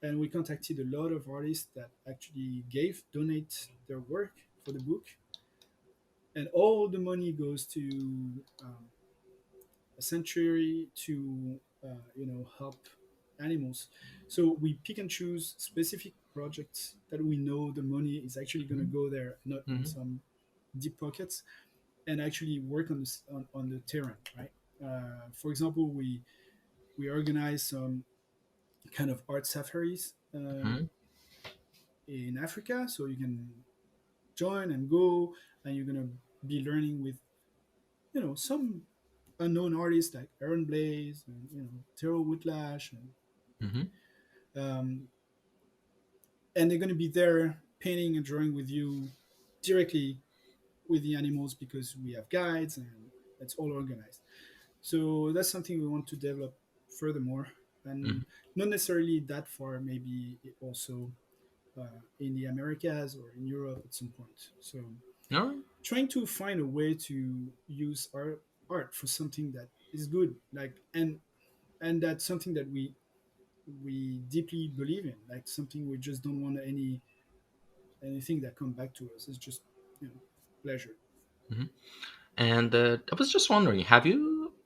Speaker 2: and we contacted a lot of artists that actually donate their work for the book. And all the money goes to a sanctuary to help animals. So we pick and choose specific projects that we know the money is actually going to go there, not in
Speaker 1: Hmm.
Speaker 2: some deep pockets, and actually work on this on the terrain, right? For example, we organize some kind of art safaris
Speaker 1: Hmm.
Speaker 2: in Africa, so you can join and go, and you're gonna be learning with some unknown artists like Aaron Blaze and Terrell Whitlash,
Speaker 1: Hmm.
Speaker 2: um, and they're gonna be there painting and drawing with you directly with the animals because we have guides and it's all organized. So that's something we want to develop furthermore, and
Speaker 1: Hmm.
Speaker 2: not necessarily that far. Maybe also in the Americas or in Europe at some point. So
Speaker 1: All right.
Speaker 2: trying to find a way to use our art for something that is good, like and that's something that we deeply believe in, like something we just don't want anything that come back to us. It's just you know pleasure.
Speaker 1: Hmm. And I was just wondering, have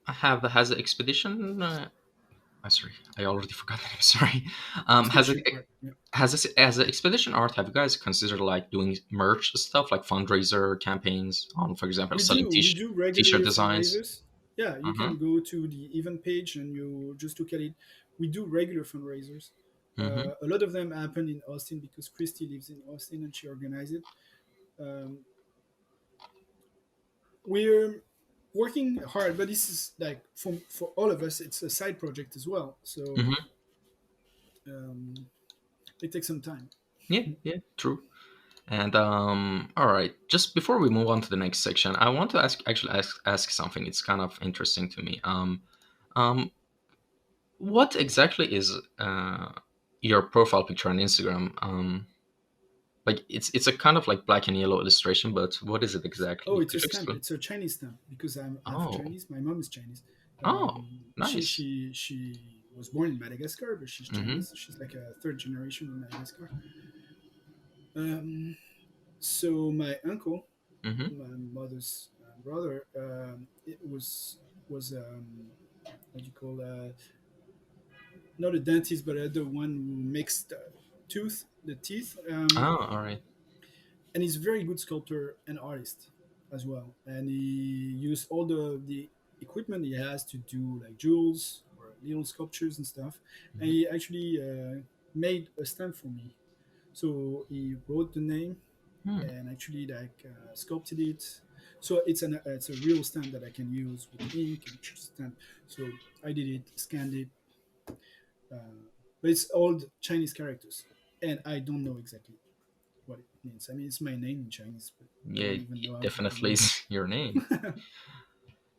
Speaker 1: has the expedition? Sorry, I already forgot the name. Sorry. Has it
Speaker 2: Expedition art. Yeah.
Speaker 1: has this as an expedition art? Have you guys considered like doing merch stuff, like fundraiser campaigns on, for example, selling
Speaker 2: We do
Speaker 1: t-shirt
Speaker 2: regular
Speaker 1: designs?
Speaker 2: fundraisers. Yeah, you
Speaker 1: Mm-hmm.
Speaker 2: can go to the event page and you just look at it. We do regular fundraisers.
Speaker 1: Mm-hmm.
Speaker 2: A lot of them happen in Austin because Christy lives in Austin and she organized it. Um, we're working hard, but this is like for all of us, it's a side project as well. So
Speaker 1: Mm-hmm.
Speaker 2: um, it takes some time.
Speaker 1: Yeah, yeah, true. And all right, just before we move on to the next section, I want to ask something. It's kind of interesting to me. Um, what exactly is your profile picture on Instagram? Like it's a kind of like black and yellow illustration, but what is it
Speaker 2: Oh,
Speaker 1: exactly?
Speaker 2: it's a
Speaker 1: Could you
Speaker 2: stamp.
Speaker 1: explain?
Speaker 2: It's a Chinese stamp because I'm half
Speaker 1: Oh,
Speaker 2: Chinese. My mom is Chinese.
Speaker 1: oh,
Speaker 2: She
Speaker 1: nice.
Speaker 2: she she was born in Madagascar, but she's
Speaker 1: Mm-hmm.
Speaker 2: Chinese. She's like a third generation in Madagascar. Um, so my uncle,
Speaker 1: Mm-hmm.
Speaker 2: my mother's brother, it was what do you call not a dentist, but the one who makes the teeth.
Speaker 1: Oh, all right.
Speaker 2: And he's a very good sculptor and artist as well. And he used all the equipment he has to do like jewels or little sculptures and stuff. And
Speaker 1: Mm-hmm.
Speaker 2: he actually made a stamp for me. So he wrote the name
Speaker 1: Hmm.
Speaker 2: and actually like sculpted it. So it's a real stamp that I can use with ink and stamp. So I did it, scanned it, but it's old Chinese characters, and I don't know exactly what it means. I mean, it's my name in Chinese, but I
Speaker 1: Yeah,
Speaker 2: don't even
Speaker 1: it
Speaker 2: know how to
Speaker 1: definitely
Speaker 2: pronounce
Speaker 1: is your name.
Speaker 2: it.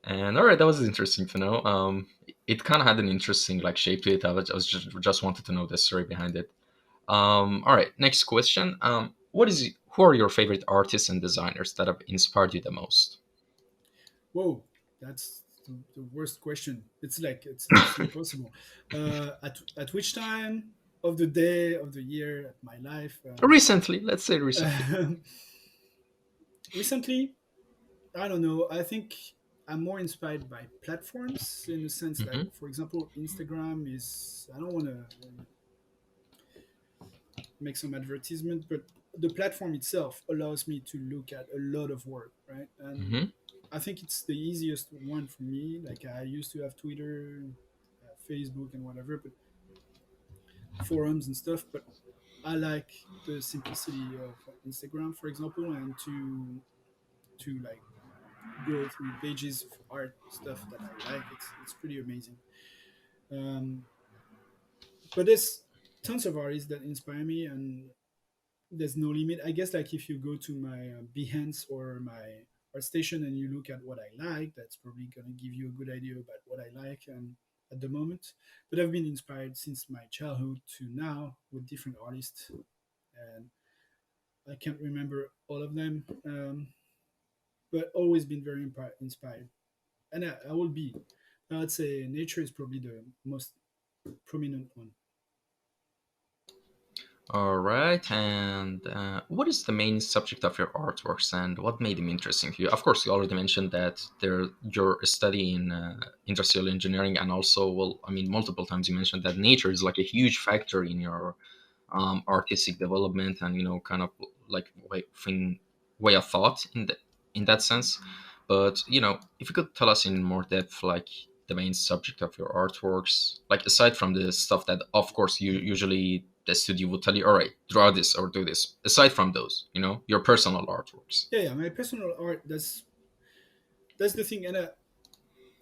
Speaker 1: And all right, that was interesting to know. It kind of had an interesting like shape to it. I was just wanted to know the story behind it. All right, next question. Who are your favorite artists and designers that have inspired you the most?
Speaker 2: Whoa, that's the worst question. It's like it's actually impossible. At which time of the day, of the year, my life?
Speaker 1: Recently, let's say recently.
Speaker 2: Recently, I don't know. I think I'm more inspired by platforms in the sense like,
Speaker 1: Hmm.
Speaker 2: for example, Instagram is. I don't want to make some advertisement, but the platform itself allows me to look at a lot of work, right? And
Speaker 1: Hmm.
Speaker 2: I think it's the easiest one for me. Like I used to have Twitter, Facebook, and whatever, but forums and stuff. But I like the simplicity of Instagram, for example, and to like go through pages of art stuff that I like. It's pretty amazing. Um, but there's tons of artists that inspire me, and there's no limit. I guess like if you go to my Behance or my art station and you look at what I like, that's probably gonna give you a good idea about what I like and at the moment. But I've been inspired since my childhood to now with different artists, and I can't remember all of them, but always been very inspired. And I will be. I'd say nature is probably the most prominent one.
Speaker 1: All right, and what is the main subject of your artworks, and what made them interesting to you? Of course, you already mentioned that you're studying industrial engineering, and also, well, I mean, multiple times you mentioned that nature is like a huge factor in your artistic development, and kind of like way of thought in that sense. But if you could tell us in more depth, like the main subject of your artworks, like aside from the stuff that, of course, you usually the studio would tell you, all right, draw this or do this. Aside from those, your personal artworks.
Speaker 2: Yeah, yeah. My personal art. That's the thing. And a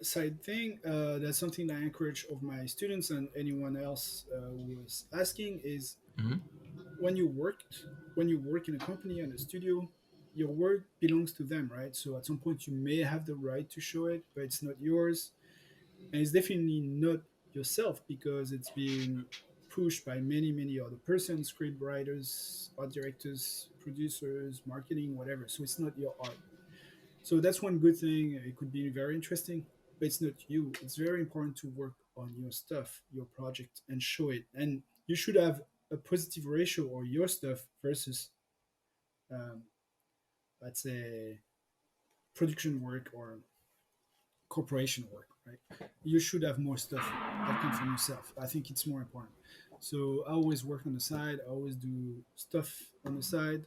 Speaker 2: side thing. That's something that I encourage of my students and anyone else who was asking is
Speaker 1: Hmm.
Speaker 2: when you worked when you work in a company and a studio, your work belongs to them, right? So at some point you may have the right to show it, but it's not yours, and it's definitely not yourself because it's being pushed by many other persons, script writers, art directors, producers, marketing, whatever. So it's not your art. So that's one good thing. It could be very interesting, but it's not you. It's very important to work on your stuff, your project, and show it. And you should have a positive ratio or your stuff versus, um, let's say, production work or corporation work, right? You should have more stuff that comes from yourself. I think it's more important. So I always work on the side. I always do stuff on the side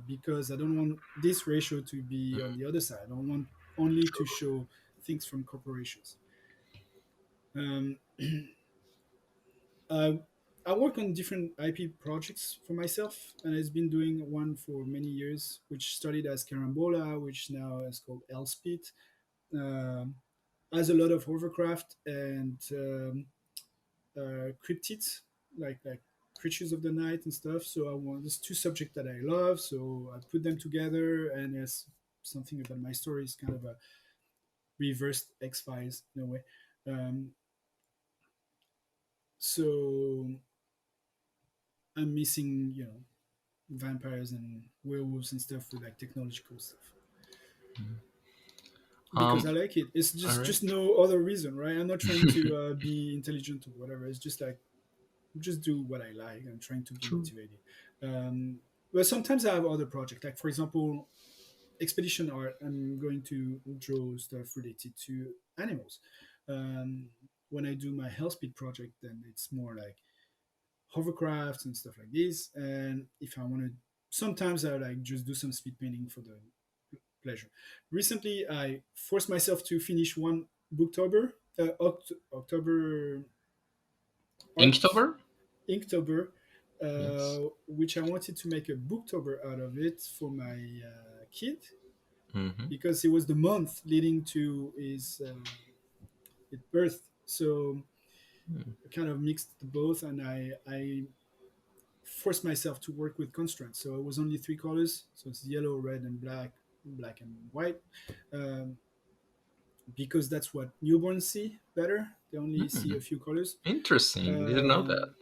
Speaker 2: because I don't want this ratio to be on the other side. I don't want only to show things from corporations. Um, uh, I work on different IP projects for myself, and I've been doing one for many years, which started as Carambola, which now is called Elspit. Um, has a lot of hovercraft and cryptids, like creatures of the night and stuff. So I want there's two subjects that I love, so I put them together, and there's something about my story is kind of a reversed X Files in a way. Um, so I'm missing, vampires and werewolves and stuff with like technological stuff because
Speaker 1: um
Speaker 2: I like it. It's
Speaker 1: all
Speaker 2: just
Speaker 1: right.
Speaker 2: no other reason, right? I'm not trying to be intelligent or whatever. It's just like just do what I like. I'm trying to be
Speaker 1: True.
Speaker 2: motivated. But sometimes I have other projects, like for example, expedition art. I'm going to draw stuff related to animals. Um, when I do my health speed project, then it's more like hovercrafts and stuff like this. And if I want to, sometimes I like just do some speed painting for the pleasure. Recently, I forced myself to finish one Booktober, October art
Speaker 1: Inktober.
Speaker 2: Inktober,
Speaker 1: Yes.
Speaker 2: which I wanted to make a Booktober out of it for my kid
Speaker 1: Hmm.
Speaker 2: because it was the month leading to his birth. So I kind of mixed the both, and I forced myself to work with constraints. So it was only three colors, so it's yellow, red, and black, black and white. Um, because that's what newborns see better. They only see
Speaker 1: Hmm.
Speaker 2: a few colors.
Speaker 1: Interesting. Didn't know that.
Speaker 2: Um,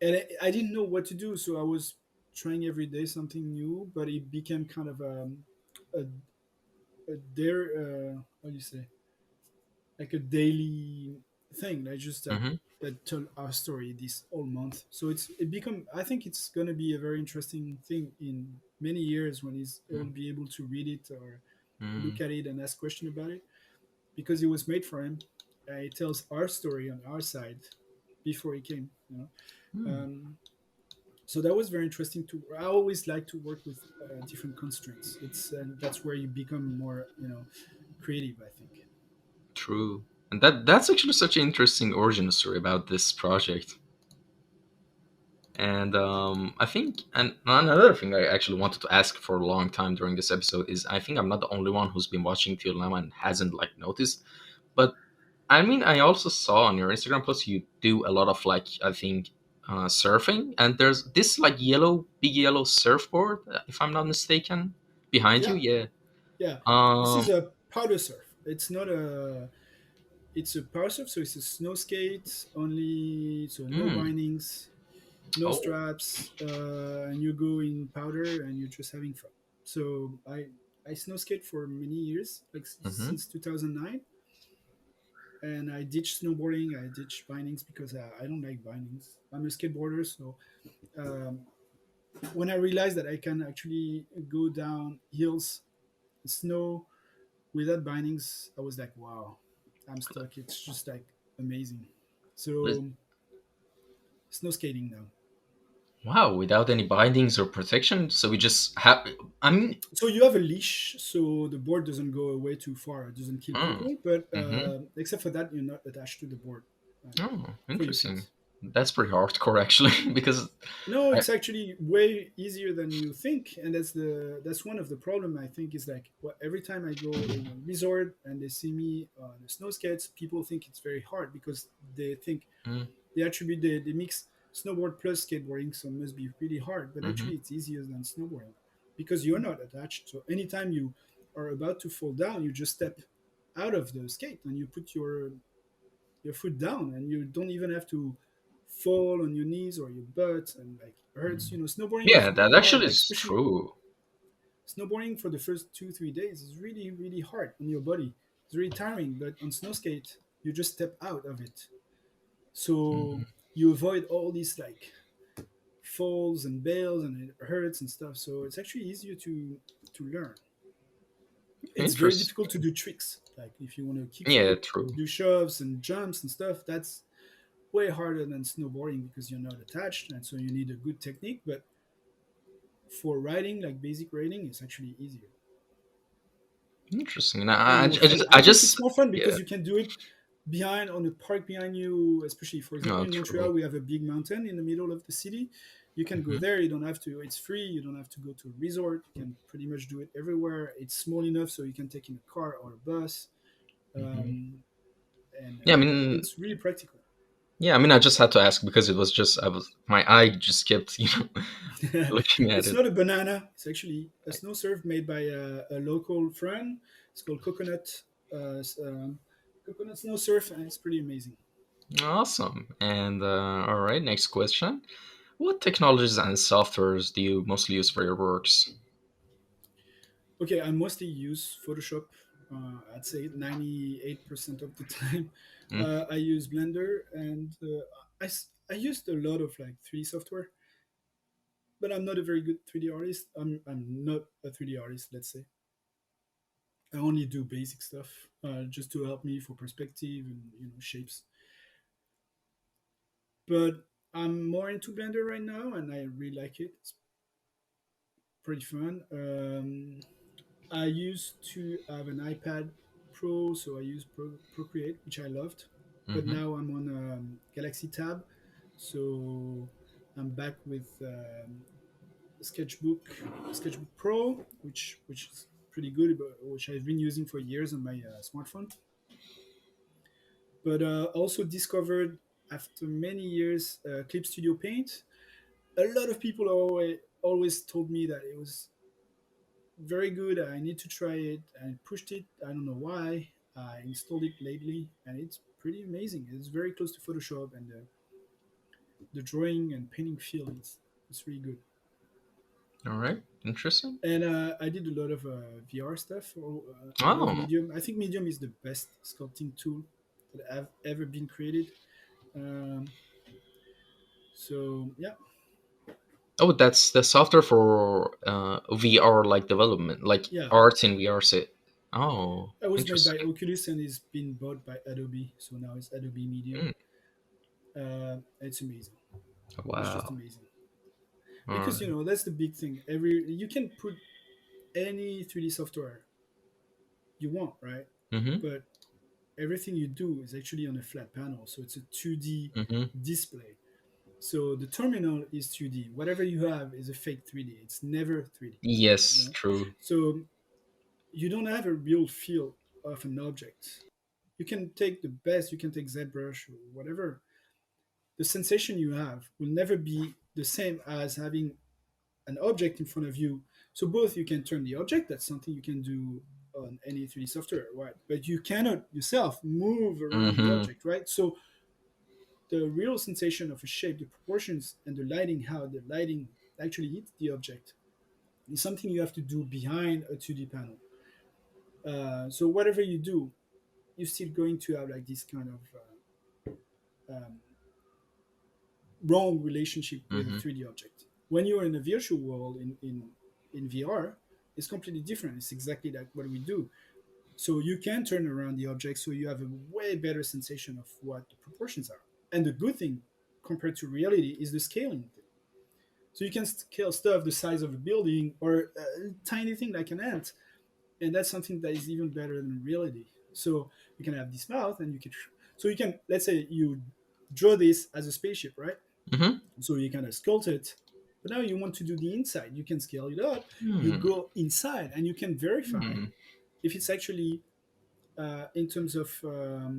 Speaker 2: and I didn't know what to do, so I was trying every day something new, but it became kind of a, a dare, how do you say, like a daily thing. I just
Speaker 1: Hmm.
Speaker 2: that tell our story this whole month. So it become. I think it's gonna be a very interesting thing in many years when he'll be able to read it or
Speaker 1: Mm-hmm.
Speaker 2: look at it and ask question about it because it was made for him. It tells our story on our side before he came. Um, so that was very interesting to. I always like to work with different constraints. It's and that's where you become more creative. I think.
Speaker 1: True. And that's actually such an interesting origin story about this project. And I think, and another thing I actually wanted to ask for a long time during this episode is, I think I'm not the only one who's been watching till now and hasn't like noticed. But I mean, I also saw on your Instagram post you do a lot of like, I think, surfing, and there's this like big yellow surfboard, if I'm not mistaken, behind you.
Speaker 2: Yeah,
Speaker 1: Yeah.
Speaker 2: yeah. This is
Speaker 1: Um.
Speaker 2: a powder surf. It's not a. It's a powder surf, so it's a snow skate only. So no
Speaker 1: Mm,
Speaker 2: bindings, no
Speaker 1: oh.
Speaker 2: straps, and you go in powder and you're just having fun. So I snow skate for many years, like
Speaker 1: Mm-hmm.
Speaker 2: since 2009, and I ditched snowboarding. I ditched bindings because I don't like bindings. I'm a skateboarder, so um, when I realized that I can actually go down hills, snow without bindings, I was like, wow, I'm stuck. It's just like amazing. So snow skating now.
Speaker 1: Wow, without any bindings or protection, so we just have. I mean,
Speaker 2: So you have a leash, so the board doesn't go away too far. It doesn't kill
Speaker 1: mm,
Speaker 2: people, but
Speaker 1: mm-hmm.
Speaker 2: except for that, you're not attached to the board
Speaker 1: Oh,
Speaker 2: for your feet.
Speaker 1: interesting. That's pretty hardcore, actually, because
Speaker 2: No,
Speaker 1: I.
Speaker 2: it's actually way easier than you think, and that's one of the problem I think is like every time I go in a resort and they see me on the snow skates, people think it's very hard because they think
Speaker 1: Mm,
Speaker 2: they attribute they mix snowboard plus skateboarding, so it must be really hard. But
Speaker 1: mm-hmm.
Speaker 2: actually, it's easier than snowboarding because you're not attached. So anytime you are about to fall down, you just step out of the skate and you put your foot down, and you don't even have to fall on your knees or your butt and like it hurts. Snowboarding is
Speaker 1: Yeah, that
Speaker 2: really hard.
Speaker 1: actually
Speaker 2: Like
Speaker 1: is
Speaker 2: especially
Speaker 1: true.
Speaker 2: snowboarding for the first 2 3 days is really really hard on your body. It's really tiring. But on snow skate, you just step out of it, so
Speaker 1: Hmm.
Speaker 2: you avoid all these like falls and bails and it hurts and stuff. So it's actually easier to learn. It's very difficult to
Speaker 1: Interesting.
Speaker 2: do tricks. Like if you want to
Speaker 1: Yeah,
Speaker 2: kickflip,
Speaker 1: true.
Speaker 2: do shoves and jumps and stuff, that's way harder than snowboarding because you're not attached and so you need a good technique. But for riding, like basic riding, it's actually easier
Speaker 1: Interesting. And
Speaker 2: and
Speaker 1: I
Speaker 2: more fun. I
Speaker 1: I
Speaker 2: think it's
Speaker 1: just,
Speaker 2: more fun
Speaker 1: yeah.
Speaker 2: because you can do it behind on a park behind you, especially for example
Speaker 1: No,
Speaker 2: in
Speaker 1: true.
Speaker 2: Montreal we have a big mountain in the middle of the city. You can go
Speaker 1: Hmm.
Speaker 2: there, you don't have to, it's free, you don't have to go to a resort, you can pretty much do it everywhere. It's small enough so you can take in a car or a bus,
Speaker 1: Hmm.
Speaker 2: um, and
Speaker 1: Yeah, I mean,
Speaker 2: it's really practical.
Speaker 1: yeah, I mean, I just had to ask because it was just, I was, my eye just kept, looking at
Speaker 2: It's
Speaker 1: it.
Speaker 2: not a banana, it's actually a snow surf made by a local friend. It's called coconut snow surf, and it's pretty amazing.
Speaker 1: Awesome. And all right, next question. What technologies and softwares do you mostly use for your works?
Speaker 2: Okay, I mostly use Photoshop. I'd say 98% of the time.
Speaker 1: Mm,
Speaker 2: I use Blender, and I used a lot of like 3D software, but I'm not a very good 3D artist. I'm not a 3D artist, let's say. I only do basic stuff just to help me for perspective and shapes. But I'm more into Blender right now, and I really like it. It's pretty fun. I used to have an iPad Pro, so I used Procreate, which I loved. But
Speaker 1: mm-hmm.
Speaker 2: now I'm on Galaxy Tab, so I'm back with Sketchbook, Sketchbook Pro, which is pretty good, but which I've been using for years on my smartphone. But also discovered after many years Clip Studio Paint. A lot of people always told me that it was very good. I need to try it. I pushed it. I don't know why. I installed it lately, and it's pretty amazing. It's very close to Photoshop, and the drawing and painting feel it's really good.
Speaker 1: All right. Interesting.
Speaker 2: And I did a lot of VR stuff. Or, I love
Speaker 1: Oh.
Speaker 2: Medium. I think Medium is the best sculpting tool that have ever been created. Um, so yeah,
Speaker 1: Oh, that's the software for VR like development, like
Speaker 2: yeah.
Speaker 1: art in VR set. Oh,
Speaker 2: It was made by
Speaker 1: interesting.
Speaker 2: Oculus and it's been bought by Adobe. So now it's Adobe Medium.
Speaker 1: Mm,
Speaker 2: It's amazing. It's just
Speaker 1: wow.
Speaker 2: amazing
Speaker 1: All
Speaker 2: because
Speaker 1: right.
Speaker 2: that's the big thing. Every you can put any 3D software you want, right?
Speaker 1: Mm-hmm.
Speaker 2: But everything you do is actually on a flat panel, so it's a 2D
Speaker 1: Mm-hmm.
Speaker 2: display. So the terminal is 2D. Whatever you have is a fake 3D. It's never 3D.
Speaker 1: Yes, true.
Speaker 2: So you don't have a real feel of an object. You can take the best. You can take ZBrush or whatever. The sensation you have will never be the same as having an object in front of you. So both you can turn the object. That's something you can do on any 3D software, right? But you cannot yourself move around the
Speaker 1: Mm-hmm.
Speaker 2: object, right? So the real sensation of a shape, the proportions, and the lighting, how the lighting actually hits the object, is something you have to do behind a 2D panel. So whatever you do, you're still going to have like this kind of um, wrong relationship with a
Speaker 1: Mm-hmm.
Speaker 2: 3D object. When you're in a virtual world in VR, it's completely different. It's exactly like what we do. So you can turn around the object so you have a way better sensation of what the proportions are. And the good thing compared to reality is the scaling thing. So you can scale stuff the size of a building or a tiny thing like an ant, and that's something that is even better than reality. So you can have this mouth, and you can. So you can, let's say you draw this as a spaceship, right?
Speaker 1: Mm-hmm.
Speaker 2: So you kind of sculpt it, but now you want to do the inside. You can scale it up. You
Speaker 1: Mm-hmm.
Speaker 2: go inside, and you can verify if it's actually in terms of uh,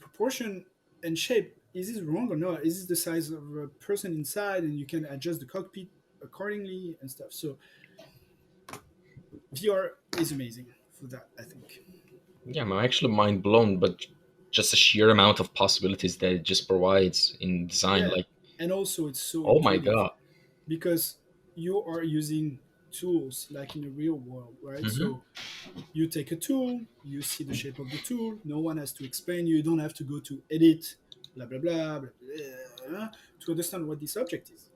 Speaker 2: proportion and shape, is this wrong or not? Is this the size of a person inside? And you can adjust the cockpit accordingly and stuff. So VR is amazing for that, I think.
Speaker 1: Yeah, I'm actually mind blown, but just the sheer amount of possibilities that it just provides in design,
Speaker 2: Yeah,
Speaker 1: like,
Speaker 2: and also it's so
Speaker 1: oh my
Speaker 2: intuitive
Speaker 1: god.
Speaker 2: because you are using tools like in the real world, right?
Speaker 1: Mm-hmm.
Speaker 2: So you take a tool, you see the shape of the tool. No one has to explain. You don't have to go to edit, blah blah blah, blah, blah, blah to understand what this object is.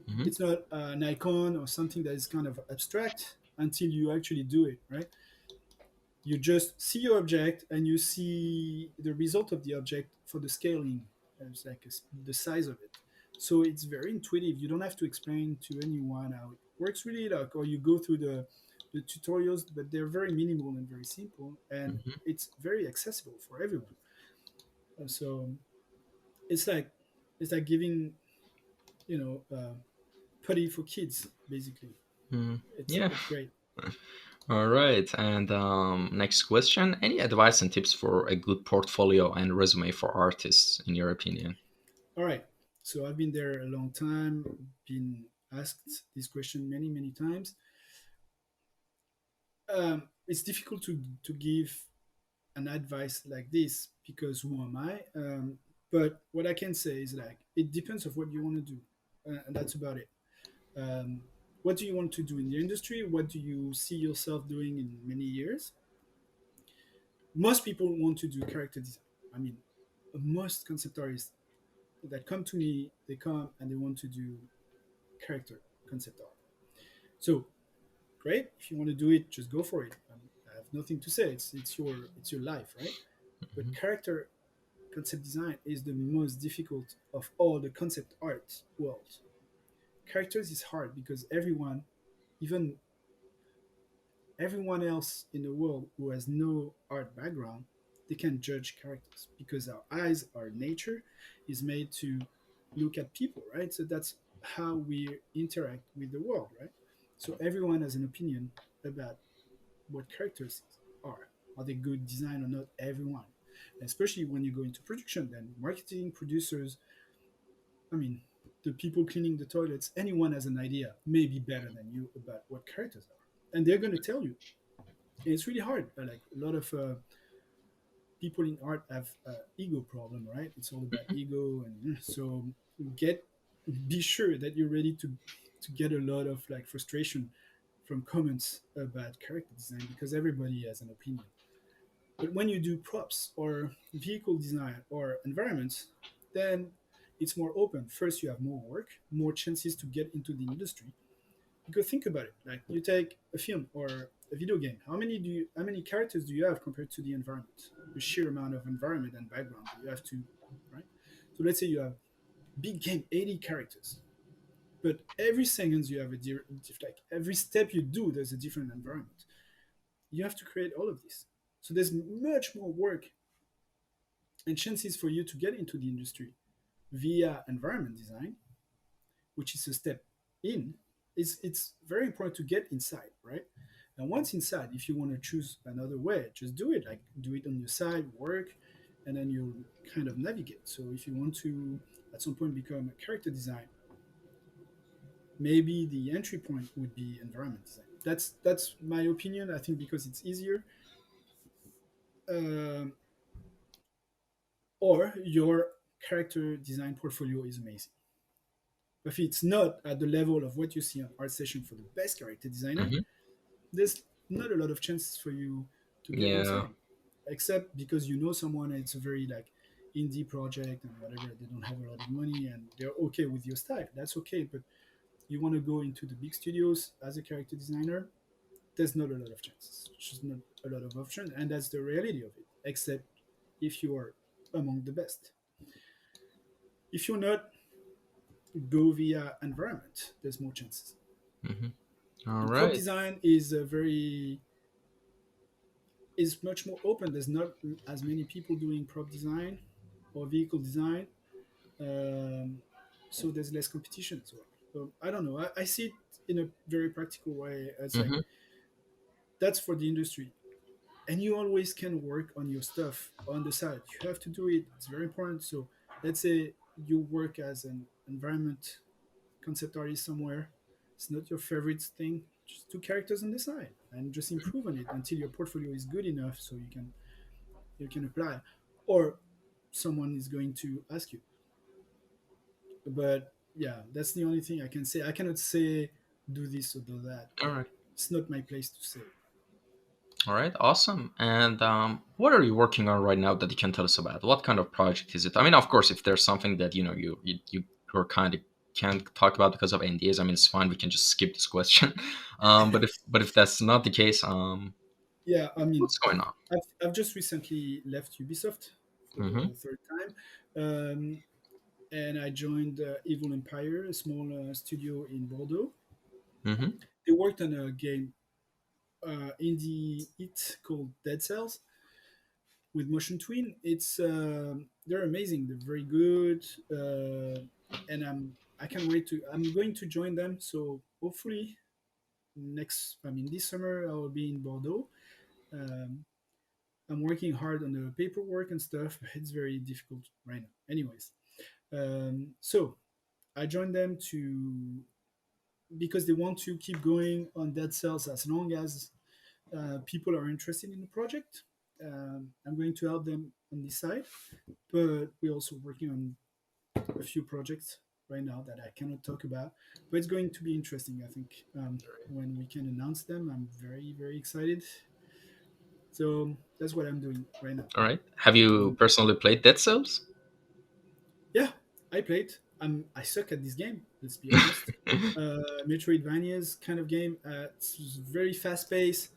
Speaker 1: Mm-hmm.
Speaker 2: It's not an icon or something that is kind of abstract until you actually do it, right? You just see your object and you see the result of the object for the scaling. It's like the size of it. So it's very intuitive. You don't have to explain to anyone how it works really, like, or you go through the tutorials, but they're very minimal and very simple, and
Speaker 1: Mm-hmm.
Speaker 2: it's very accessible for everyone. So it's like giving putty for kids basically.
Speaker 1: Mm-hmm.
Speaker 2: It's
Speaker 1: Yeah.
Speaker 2: it's great.
Speaker 1: All right. And next question: any advice and tips for a good portfolio and resume for artists, in your opinion?
Speaker 2: All right. So I've been there a long time, been asked this question many times. It's difficult to give an advice like this because who am I? But what I can say is like it depends of what you want to do, and that's about it. Um, what do you want to do in the industry? What do you see yourself doing in many years? Most people want to do character design. I mean, most concept artists that come to me, they come and they want to do character concept art. So great, if you want to do it, just go for it. I have nothing to say. It's your life, right? But character concept design is the most difficult of all the concept art world. Characters is hard because even everyone else in the world who has no art background, they can judge characters because our eyes, our nature is made to look at people, right? So that's how we interact with the world, right? So everyone has an opinion about what characters are. Are they good design or not? Everyone. And especially when you go into production, then marketing, producers, I mean, the people cleaning the toilets, anyone has an idea, maybe better than you, about what characters are. And they're going to tell you. And it's really hard. Like a lot of people in art have ego problem, right? It's all about ego, and so get be sure that you're ready to get a lot of like frustration from comments about character design because everybody has an opinion. But when you do props or vehicle design or environments, then it's more open. First, you have more work, more chances to get into the industry. Because think about it, like you take a film or a video game. How many characters do you have compared to the environment? The sheer amount of environment and background that you have to, right? So let's say you have big game, 80 characters, but every second you have like every step you do, there's a different environment. You have to create all of this. So there's much more work and chances for you to get into the industry via environment design, which is a step in. It's very important to get inside, right? And once inside, if you want to choose another way, just do it. Like do it on your side, work, and then you'll kind of navigate. So if you want to at some point become a character design, maybe the entry point would be environment design. That's my opinion. I think because it's easier, um, or your character design portfolio is amazing. If it's not at the level of what you see on Art Session for the best character designer,
Speaker 1: Hmm.
Speaker 2: there's not a lot of chances for you to get
Speaker 1: Yeah.
Speaker 2: inside, except because you know someone and it's a very like indie project and whatever. They don't have a lot of money and they're okay with your style. That's okay, but you want to go into the big studios as a character designer, there's not a lot of chances. It's just not a lot of options, and that's the reality of it. Except if you are among the best. If you're not, go via environment. There's more chances.
Speaker 1: Hmm. All
Speaker 2: And prop
Speaker 1: right.
Speaker 2: design is a very is much more open. There's not as many people doing prop design or vehicle design, um, so there's less competition as well. So I don't know. I see it in a very practical way. It's like
Speaker 1: Hmm.
Speaker 2: that's for the industry, and you always can work on your stuff on the side. You have to do it. It's very important. So let's say you work as an environment concept artist somewhere. It's not your favorite thing. Just do characters on the side and just improve on it until your portfolio is good enough so you can apply, or someone is going to ask you. But yeah, that's the only thing I can say. I cannot say do this or do that.
Speaker 1: All right.
Speaker 2: It's not my place to say.
Speaker 1: All right. Awesome. And what are you working on right now that you can tell us about? What kind of project is it? I mean, of course, if there's something that you're kind of can't talk about because of NDAs, I mean, it's fine. We can just skip this question. But if that's not the case,
Speaker 2: Yeah, I mean,
Speaker 1: what's going on?
Speaker 2: I've just recently left Ubisoft for
Speaker 1: Mm-hmm.
Speaker 2: the third time, and I joined Evil Empire, a small studio in Bordeaux.
Speaker 1: Mm-hmm.
Speaker 2: They worked on a game, indie hit called Dead Cells with Motion Twin. It's they're amazing. They're very good, and I can't wait to. I'm going to join them. So hopefully I mean this summer I will be in Bordeaux. Um, I'm working hard on the paperwork and stuff. But it's very difficult right now. Anyways, so I joined them to because they want to keep going on Dead Cells as long as people are interested in the project. I'm going to help them on this side, but we're also working on a few projects right now that I cannot talk about. But it's going to be interesting, I think, when we can announce them. I'm very, very excited. So that's what I'm doing right now.
Speaker 1: All right. Have you
Speaker 2: Um,
Speaker 1: personally played Dead Cells?
Speaker 2: yeah, I played. I suck at this game. Let's be honest. Metroidvania's kind of game. It's very fast paced.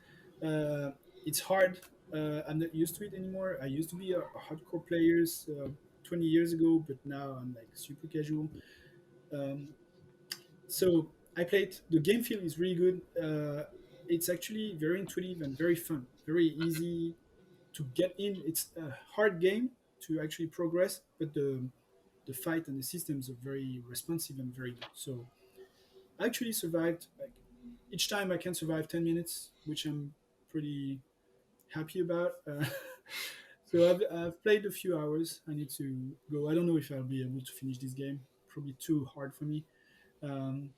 Speaker 2: Uh, it's hard. I'm not used to it anymore. I used to be a hardcore player 20 years ago, but now I'm like super casual. Um, so I played. The game feel is really good. It's actually very intuitive and very fun. Very easy to get in. It's a hard game to actually progress, but the fight and the systems are very responsive and very good. So I actually survived. Like each time I can survive 10 minutes, which I'm pretty happy about. So I've played a few hours. I need to go. I don't know if I'll be able to finish this game. Probably too hard for me, um,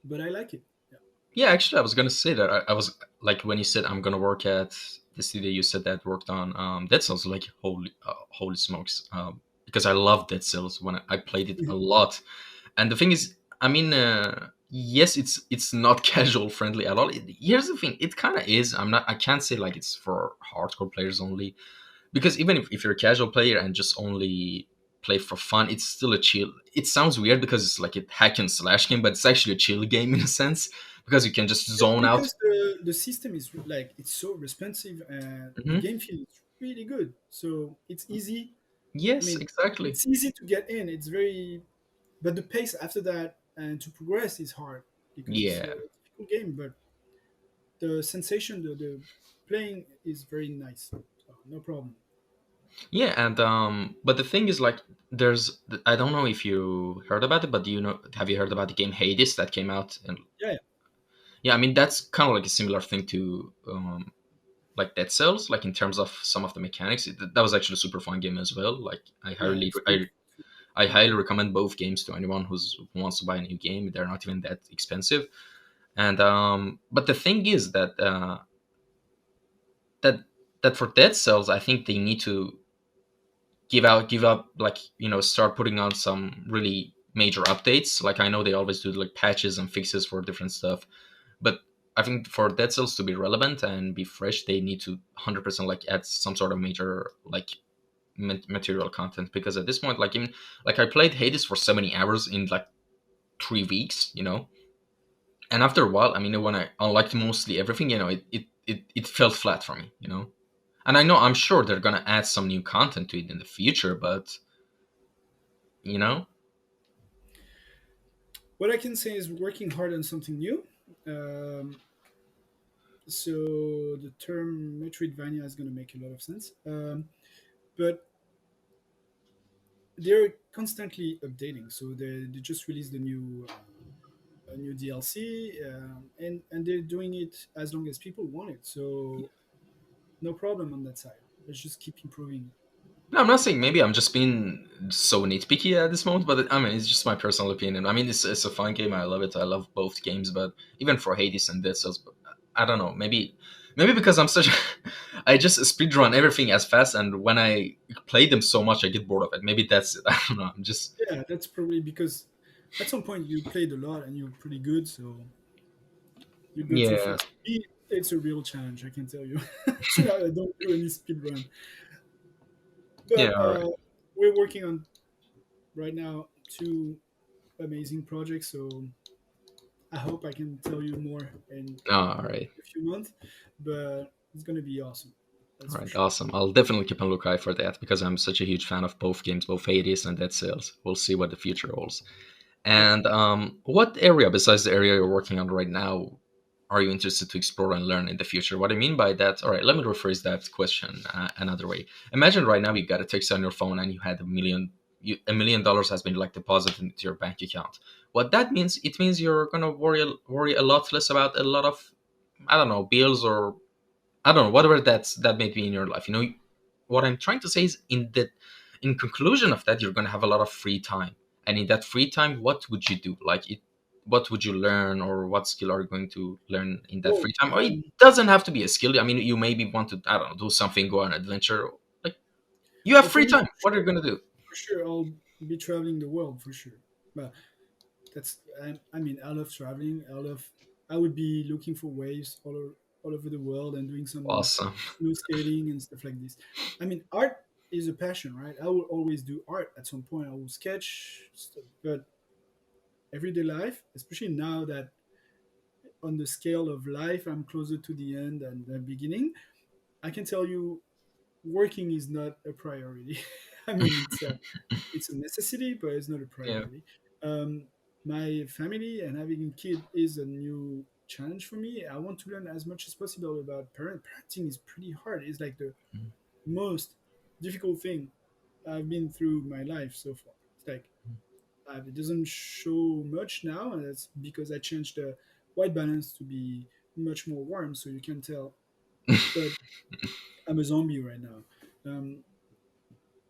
Speaker 2: but I like it. Yeah.
Speaker 1: Yeah, actually, I was gonna say that. I was like, when you said I'm gonna work at the studio, you said that worked on Dead Cells. Like, holy smokes! Because I love Dead Cells when I played it a lot. And the thing is, I mean, yes, it's not casual friendly at all. Here's the thing: it kind of is. I can't say like it's for hardcore players only, because even if you're a casual player and just only play for fun, it's still a chill. It sounds weird because it's like a hack and slash game, but it's actually a chill game in a sense because you can just zone out.
Speaker 2: Because the system is like it's so responsive and the
Speaker 1: Hmm.
Speaker 2: game feels really good. So it's easy. I
Speaker 1: Yes,
Speaker 2: mean,
Speaker 1: exactly.
Speaker 2: it's easy to get in. It's very, but the pace after that and to progress is hard because it's a
Speaker 1: Yeah,
Speaker 2: difficult game. But the sensation, the playing is very nice. So no problem.
Speaker 1: yeah, and but the thing is, like, there's I don't know if you heard about it, but do you know? Have you heard about the game Hades that came out? And
Speaker 2: Yeah, yeah.
Speaker 1: yeah, I mean that's kind of like a similar thing to like Dead Cells, like in terms of some of the mechanics. That was actually a super fun game as well. Like
Speaker 2: Yeah, it's beautiful.
Speaker 1: I highly recommend both games to anyone who wants to buy a new game. They're not even that expensive. And but the thing is that that that for Dead Cells, I think they need to give up, like, start putting on some really major updates. Like, I know they always do like patches and fixes for different stuff, but I think for Dead Cells to be relevant and be fresh, they need to 100% like add some sort of major like material content, because at this point, like, even like I played Hades for 70 hours in like 3 weeks, and after a while, I mean, when I unlocked mostly everything, it felt flat for me, and I know, I'm sure they're gonna add some new content to it in the future, but you know
Speaker 2: What I can say is working hard on something new. Um, so the term Metroidvania is going to make a lot of sense. But they're constantly updating. So they just released a new DLC, and they're doing it as long as people want it. So no problem on that side. Let's just keep improving.
Speaker 1: No, I'm not saying, maybe I'm just being so nitpicky at this moment, but I mean, it's just my personal opinion. I mean, it's a fun game. I love it. I love both games, but even for Hades and Dead Cells, I don't know. Maybe because I'm such, I just speedrun everything as fast, and when I play them so much, I get bored of it. Maybe that's it. I don't know. I'm just,
Speaker 2: Yeah, that's probably because at some point you played a lot and you're pretty good, so you go too
Speaker 1: yeah,
Speaker 2: fast. It's a real challenge, I can tell you. So I don't do any speed run.
Speaker 1: yeah.
Speaker 2: But
Speaker 1: All right,
Speaker 2: we're working on right now two amazing projects, so I hope I can tell you more in
Speaker 1: all right.
Speaker 2: a few months. But it's gonna be awesome, that's
Speaker 1: All
Speaker 2: for
Speaker 1: right,
Speaker 2: sure.
Speaker 1: awesome. I'll definitely keep a lookout for that because I'm such a huge fan of both games, both Hades and Dead Cells. We'll see what the future holds.
Speaker 2: Yeah.
Speaker 1: And what area, besides the area you're working on right now, are you interested to explore and learn in the future? What I mean by that, all right, let me rephrase that question another way. Imagine right now you got a text on your phone and you had $1 million has been like deposited into your bank account. What that means, it means you're gonna worry a lot less about a lot of, I don't know, bills, or I don't know, whatever that may be in your life. What I'm trying to say is, in conclusion of that, you're gonna have a lot of free time, and in that free time, what would you do? What would you learn, or what skill are you going to learn in that
Speaker 2: Well,
Speaker 1: free time? Or it doesn't have to be a skill. I mean, you maybe want to, I don't know, do something, go on an adventure. Like, you have
Speaker 2: well, for
Speaker 1: free
Speaker 2: me,
Speaker 1: time. What are you gonna do?
Speaker 2: for sure, I'll be traveling the world for sure. But that's I mean, I love traveling. I would be looking for waves all over the world and doing some
Speaker 1: Awesome.
Speaker 2: snow skating and stuff like this. I mean, art is a passion, right? I will always do art at some point. I will sketch stuff, but everyday life, especially now that on the scale of life, I'm closer to the end than the beginning. I can tell you, working is not a priority. I mean, it's a necessity, but it's not a
Speaker 1: Yeah.
Speaker 2: priority. Um, my family and having a kid is a new challenge for me. I want to learn as much as possible about parenting is pretty hard. It's like the most difficult thing I've been through my life so far. It's like it doesn't show much now, and that's because I changed the white balance to be much more warm, so you can tell. But I'm a zombie right now. Um,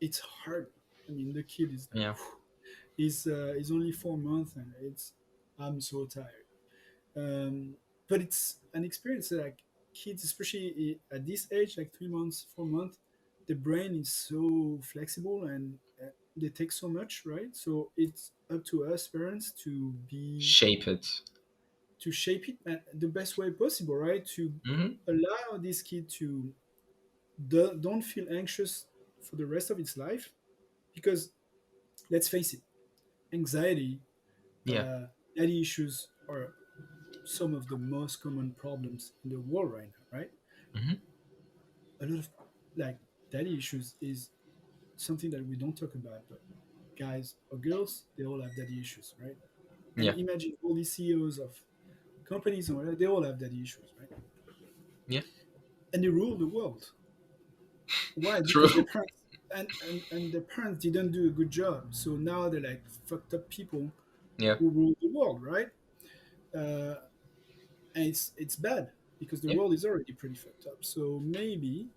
Speaker 2: it's hard. I mean, the kid is like,
Speaker 1: Yeah.
Speaker 2: he's only 4 months, and it's I'm so tired. Um, but it's an experience that, like, kids, especially at this age, like 3 months, 4 months, the brain is so flexible, and they take so much, right? So it's up to us parents
Speaker 1: Shape it.
Speaker 2: to shape it the best way possible, right? To
Speaker 1: Hmm.
Speaker 2: allow this kid to don't feel anxious for the rest of its life, because let's face it, anxiety,
Speaker 1: Yeah.
Speaker 2: uh, daddy issues are some of the most common problems in the world right now, right?
Speaker 1: Hmm.
Speaker 2: A lot of, like, daddy issues is something that we don't talk about, but guys or girls, they all have daddy issues, right? And
Speaker 1: Yeah.
Speaker 2: imagine all these CEOs of companies and whatever, they all have daddy issues, right?
Speaker 1: Yeah.
Speaker 2: And they rule the world. Why?
Speaker 1: True.
Speaker 2: Because their parents and their parents didn't do a good job. So now they're like fucked up people
Speaker 1: Yeah.
Speaker 2: who rule the world, right? Uh, and it's bad because the
Speaker 1: Yeah.
Speaker 2: world is already pretty fucked up. So maybe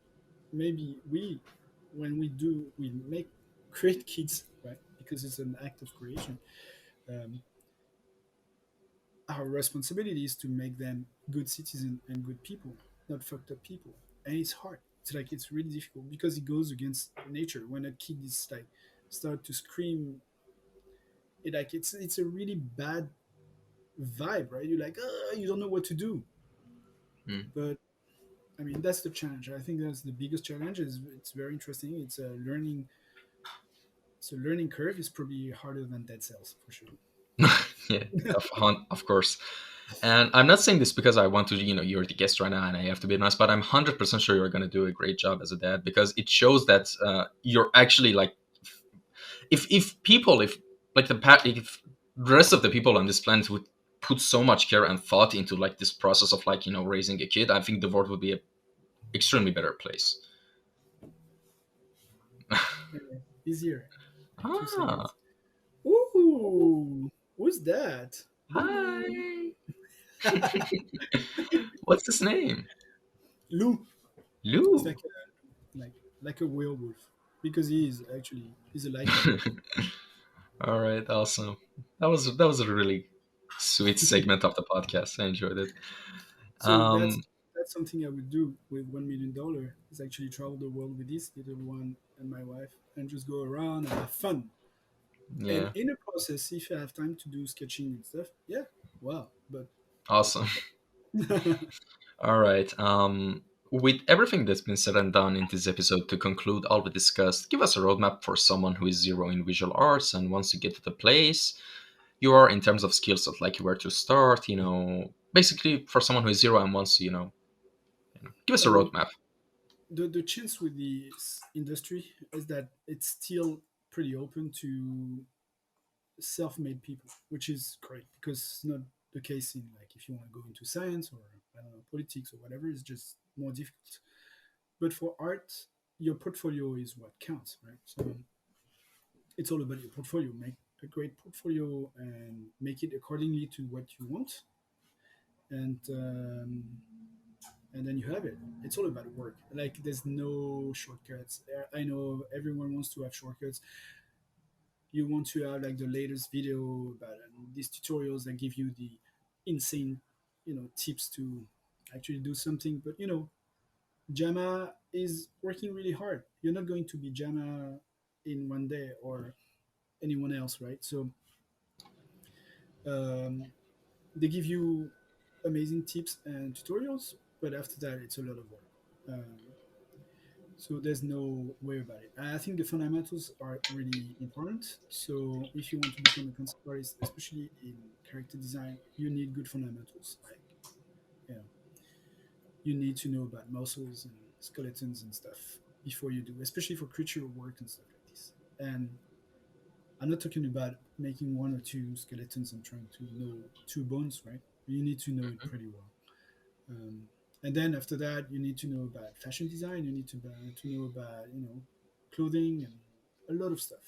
Speaker 2: we, when we make create kids, right? Because it's an act of creation. Um, our responsibility is to make them good citizens and good people, not fucked up people. And it's hard. It's like it's really difficult because it goes against nature. When a kid is like start to scream, it's a really bad vibe, right? You're like, you don't know what to do.
Speaker 1: Mm.
Speaker 2: But I mean, that's the challenge. I think that's the biggest challenge. Is it's very interesting. It's a learning curve. It's probably harder than Dead Cells for sure.
Speaker 1: Yeah. Of course. And I'm not saying this because I want to, you're the guest right now and I have to be nice, but I'm 100% sure you're going to do a great job as a dad because it shows that you're actually like, if people, if like if the rest of the people on this planet would put so much care and thought into like this process of like, raising a kid, I think the world would be a extremely better place.
Speaker 2: Anyway, easier. Like 2 seconds.
Speaker 1: Ah,
Speaker 2: Ooh, who's that? Lou.
Speaker 1: hi. What's his name?
Speaker 2: Lou. He's
Speaker 1: Lou.
Speaker 2: like a werewolf because he's a lycanthrope.
Speaker 1: All right, awesome. That was a really sweet segment of the podcast. I enjoyed it.
Speaker 2: So
Speaker 1: Um,
Speaker 2: that's something I would do with $1 million, is actually travel the world with this little one and my wife and just go around and have fun. And
Speaker 1: yeah,
Speaker 2: in the process, if I have time to do sketching and stuff, yeah, wow. But
Speaker 1: awesome. All right. With everything that's been said and done in this episode, to conclude all we discussed, give us a roadmap for someone who is zero in visual arts and wants to get to the place you are in terms of skill set, like where to start. Basically for someone who is zero and wants to, give us a
Speaker 2: um,
Speaker 1: roadmap.
Speaker 2: the chance with the industry is that it's still pretty open to self-made people, which is great because it's not the case in, like, if you want to go into science or, I don't know, politics or whatever, it's just more difficult. But for art, your portfolio is what counts, right? So it's all about your portfolio. Make a great portfolio and make it accordingly to what you want, and um, and then you have it. It's all about work. Like, there's no shortcuts. I know everyone wants to have shortcuts. You want to have like the latest video about these tutorials that give you the insane, tips to actually do something. But Jama is working really hard. You're not going to be Jama in one day or anyone else, right? So um, they give you amazing tips and tutorials, but after that, it's a lot of work. Um, so there's no way about it. I think the fundamentals are really important. So if you want to become a concept artist, especially in character design, you need good fundamentals. Like, you know, you need to know about muscles and skeletons and stuff before you do, especially for creature work and stuff like this. And I'm not talking about making one or two skeletons and trying to know two bones, right? You need to know it pretty well. Um, and then after that, you need to know about fashion design. You need to know about clothing and a lot of stuff.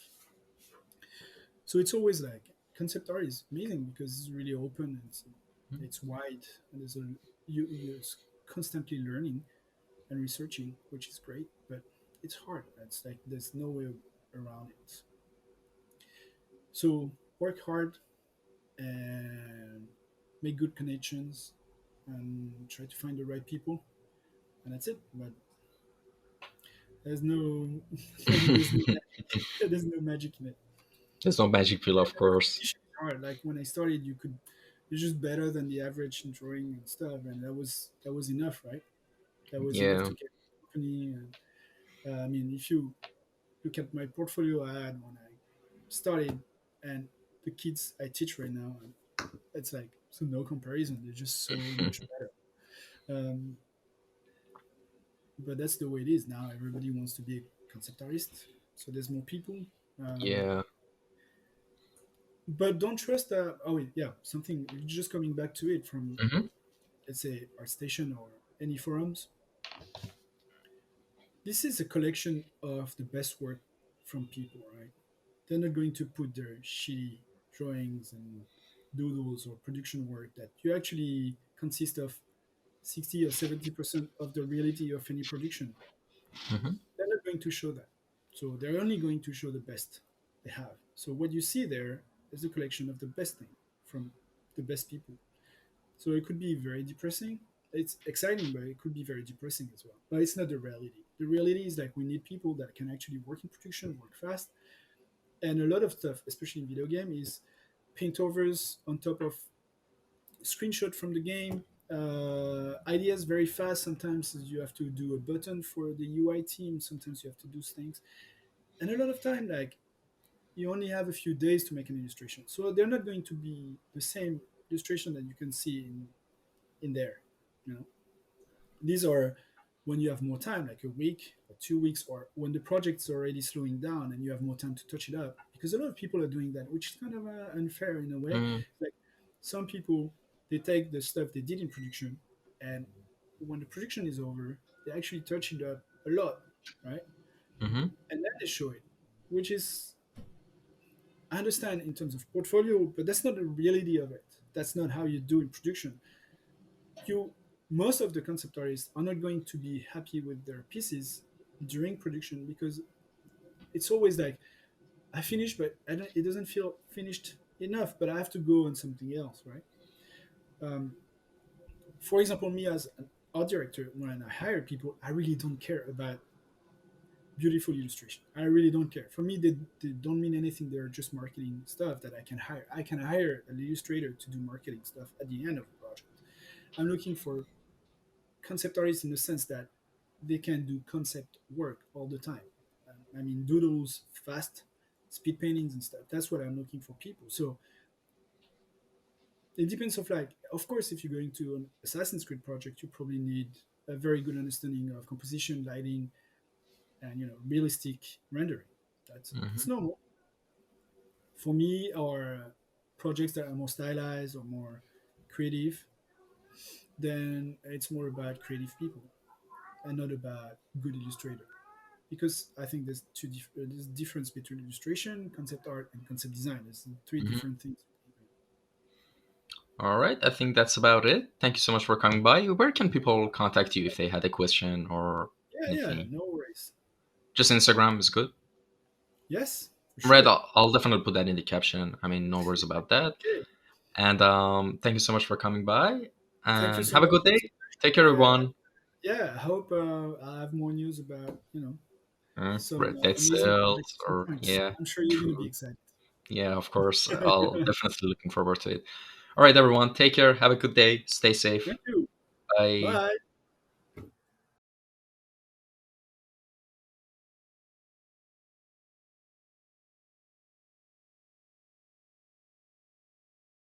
Speaker 2: So it's always like concept art is amazing because it's really open and it's wide and you're constantly learning and researching, which is great. But it's hard. It's like there's no way around it. So work hard and make good connections. and try to find the right people, and that's it. But there's no there's no there's no magic in it.
Speaker 1: There's no magic pill, of course.
Speaker 2: Competition is hard. Like when I started, you're just better than the average in drawing and stuff, and that was enough, right? That was enough
Speaker 1: Yeah.
Speaker 2: to get a company. And I mean, if you look at my portfolio I had when I started, and the kids I teach right now, it's like so no comparison. They're just so much better. Um, but that's the way it is now. Everybody wants to be a concept artist, so there's more people. Um,
Speaker 1: Yeah.
Speaker 2: but don't trust. Oh wait, yeah, something. Just coming back to it from,
Speaker 1: Hmm.
Speaker 2: let's say, ArtStation or any forums. This is a collection of the best work from people, right? They're not going to put their shitty drawings and doodles or production work that you actually consist of 60 or 70% of the reality of any production.
Speaker 1: Hmm.
Speaker 2: They're not going to show that. So they're only going to show the best they have. So what you see there is a collection of the best thing from the best people. So it could be very depressing. It's exciting, but it could be very depressing as well. But it's not the reality. The reality is like we need people that can actually work in production, work fast, and a lot of stuff, especially in video game, is paint overs on top of screenshot from the game. Ideas very fast. Sometimes you have to do a button for the UI team. Sometimes you have to do things, and a lot of time, like you only have a few days to make an illustration. So they're not going to be the same illustration that you can see in there. You know, these are when you have more time, like a week or 2 weeks, or when the project's already slowing down and you have more time to touch it up. Because a lot of people are doing that, which is kind of unfair in a way.
Speaker 1: Hmm.
Speaker 2: Like some people, they take the stuff they did in production, and when the production is over, they actually touch it up a lot, right?
Speaker 1: Hmm.
Speaker 2: And then they show it, which is, I understand in terms of portfolio, but that's not the reality of it. That's not how you do in production. You Most of the concept artists are not going to be happy with their pieces during production because it's always like I finished, but it doesn't feel finished enough. But I have to go on something else, right? Um, for example, me as an art director, when I hire people, I really don't care about beautiful illustration. I really don't care. For me, they don't mean anything. They're just marketing stuff that I can hire. I can hire an illustrator to do marketing stuff at the end of the project. I'm looking for concept artists in the sense that they can do concept work all the time. I mean, doodles, fast, speed paintings and stuff. That's what I'm looking for people. So it depends of like, of course, if you're going to an Assassin's Creed project, you probably need a very good understanding of composition, lighting, and realistic rendering. That's
Speaker 1: Hmm.
Speaker 2: normal. For me, or projects that are more stylized or more creative, then it's more about creative people and not about good illustrator. Because I think there's difference between illustration, concept art, and concept design. There's three
Speaker 1: Hmm.
Speaker 2: different things.
Speaker 1: All right, I think that's about it. Thank you so much for coming by. Where can people contact you if they had a question or
Speaker 2: Yeah, yeah,
Speaker 1: anything?
Speaker 2: no worries.
Speaker 1: Just Instagram is good.
Speaker 2: Yes, for
Speaker 1: Right,
Speaker 2: sure.
Speaker 1: I'll definitely put that in the caption. I mean, no worries about that.
Speaker 2: Okay.
Speaker 1: And thank you so much for coming by.
Speaker 2: Thank you
Speaker 1: And
Speaker 2: so
Speaker 1: have a
Speaker 2: much
Speaker 1: good
Speaker 2: for this
Speaker 1: day. Take care,
Speaker 2: discussion.
Speaker 1: everyone.
Speaker 2: Yeah, I hope I have more news about some
Speaker 1: Red Dead
Speaker 2: amazing projects
Speaker 1: Cells,
Speaker 2: at some
Speaker 1: or
Speaker 2: point.
Speaker 1: yeah,
Speaker 2: I'm sure you're gonna be
Speaker 1: true.
Speaker 2: excited.
Speaker 1: Yeah, of course. I'll definitely looking forward to it. All right, everyone. Take care. Have a good day. Stay safe.
Speaker 2: Thank you.
Speaker 1: Bye.
Speaker 2: Bye.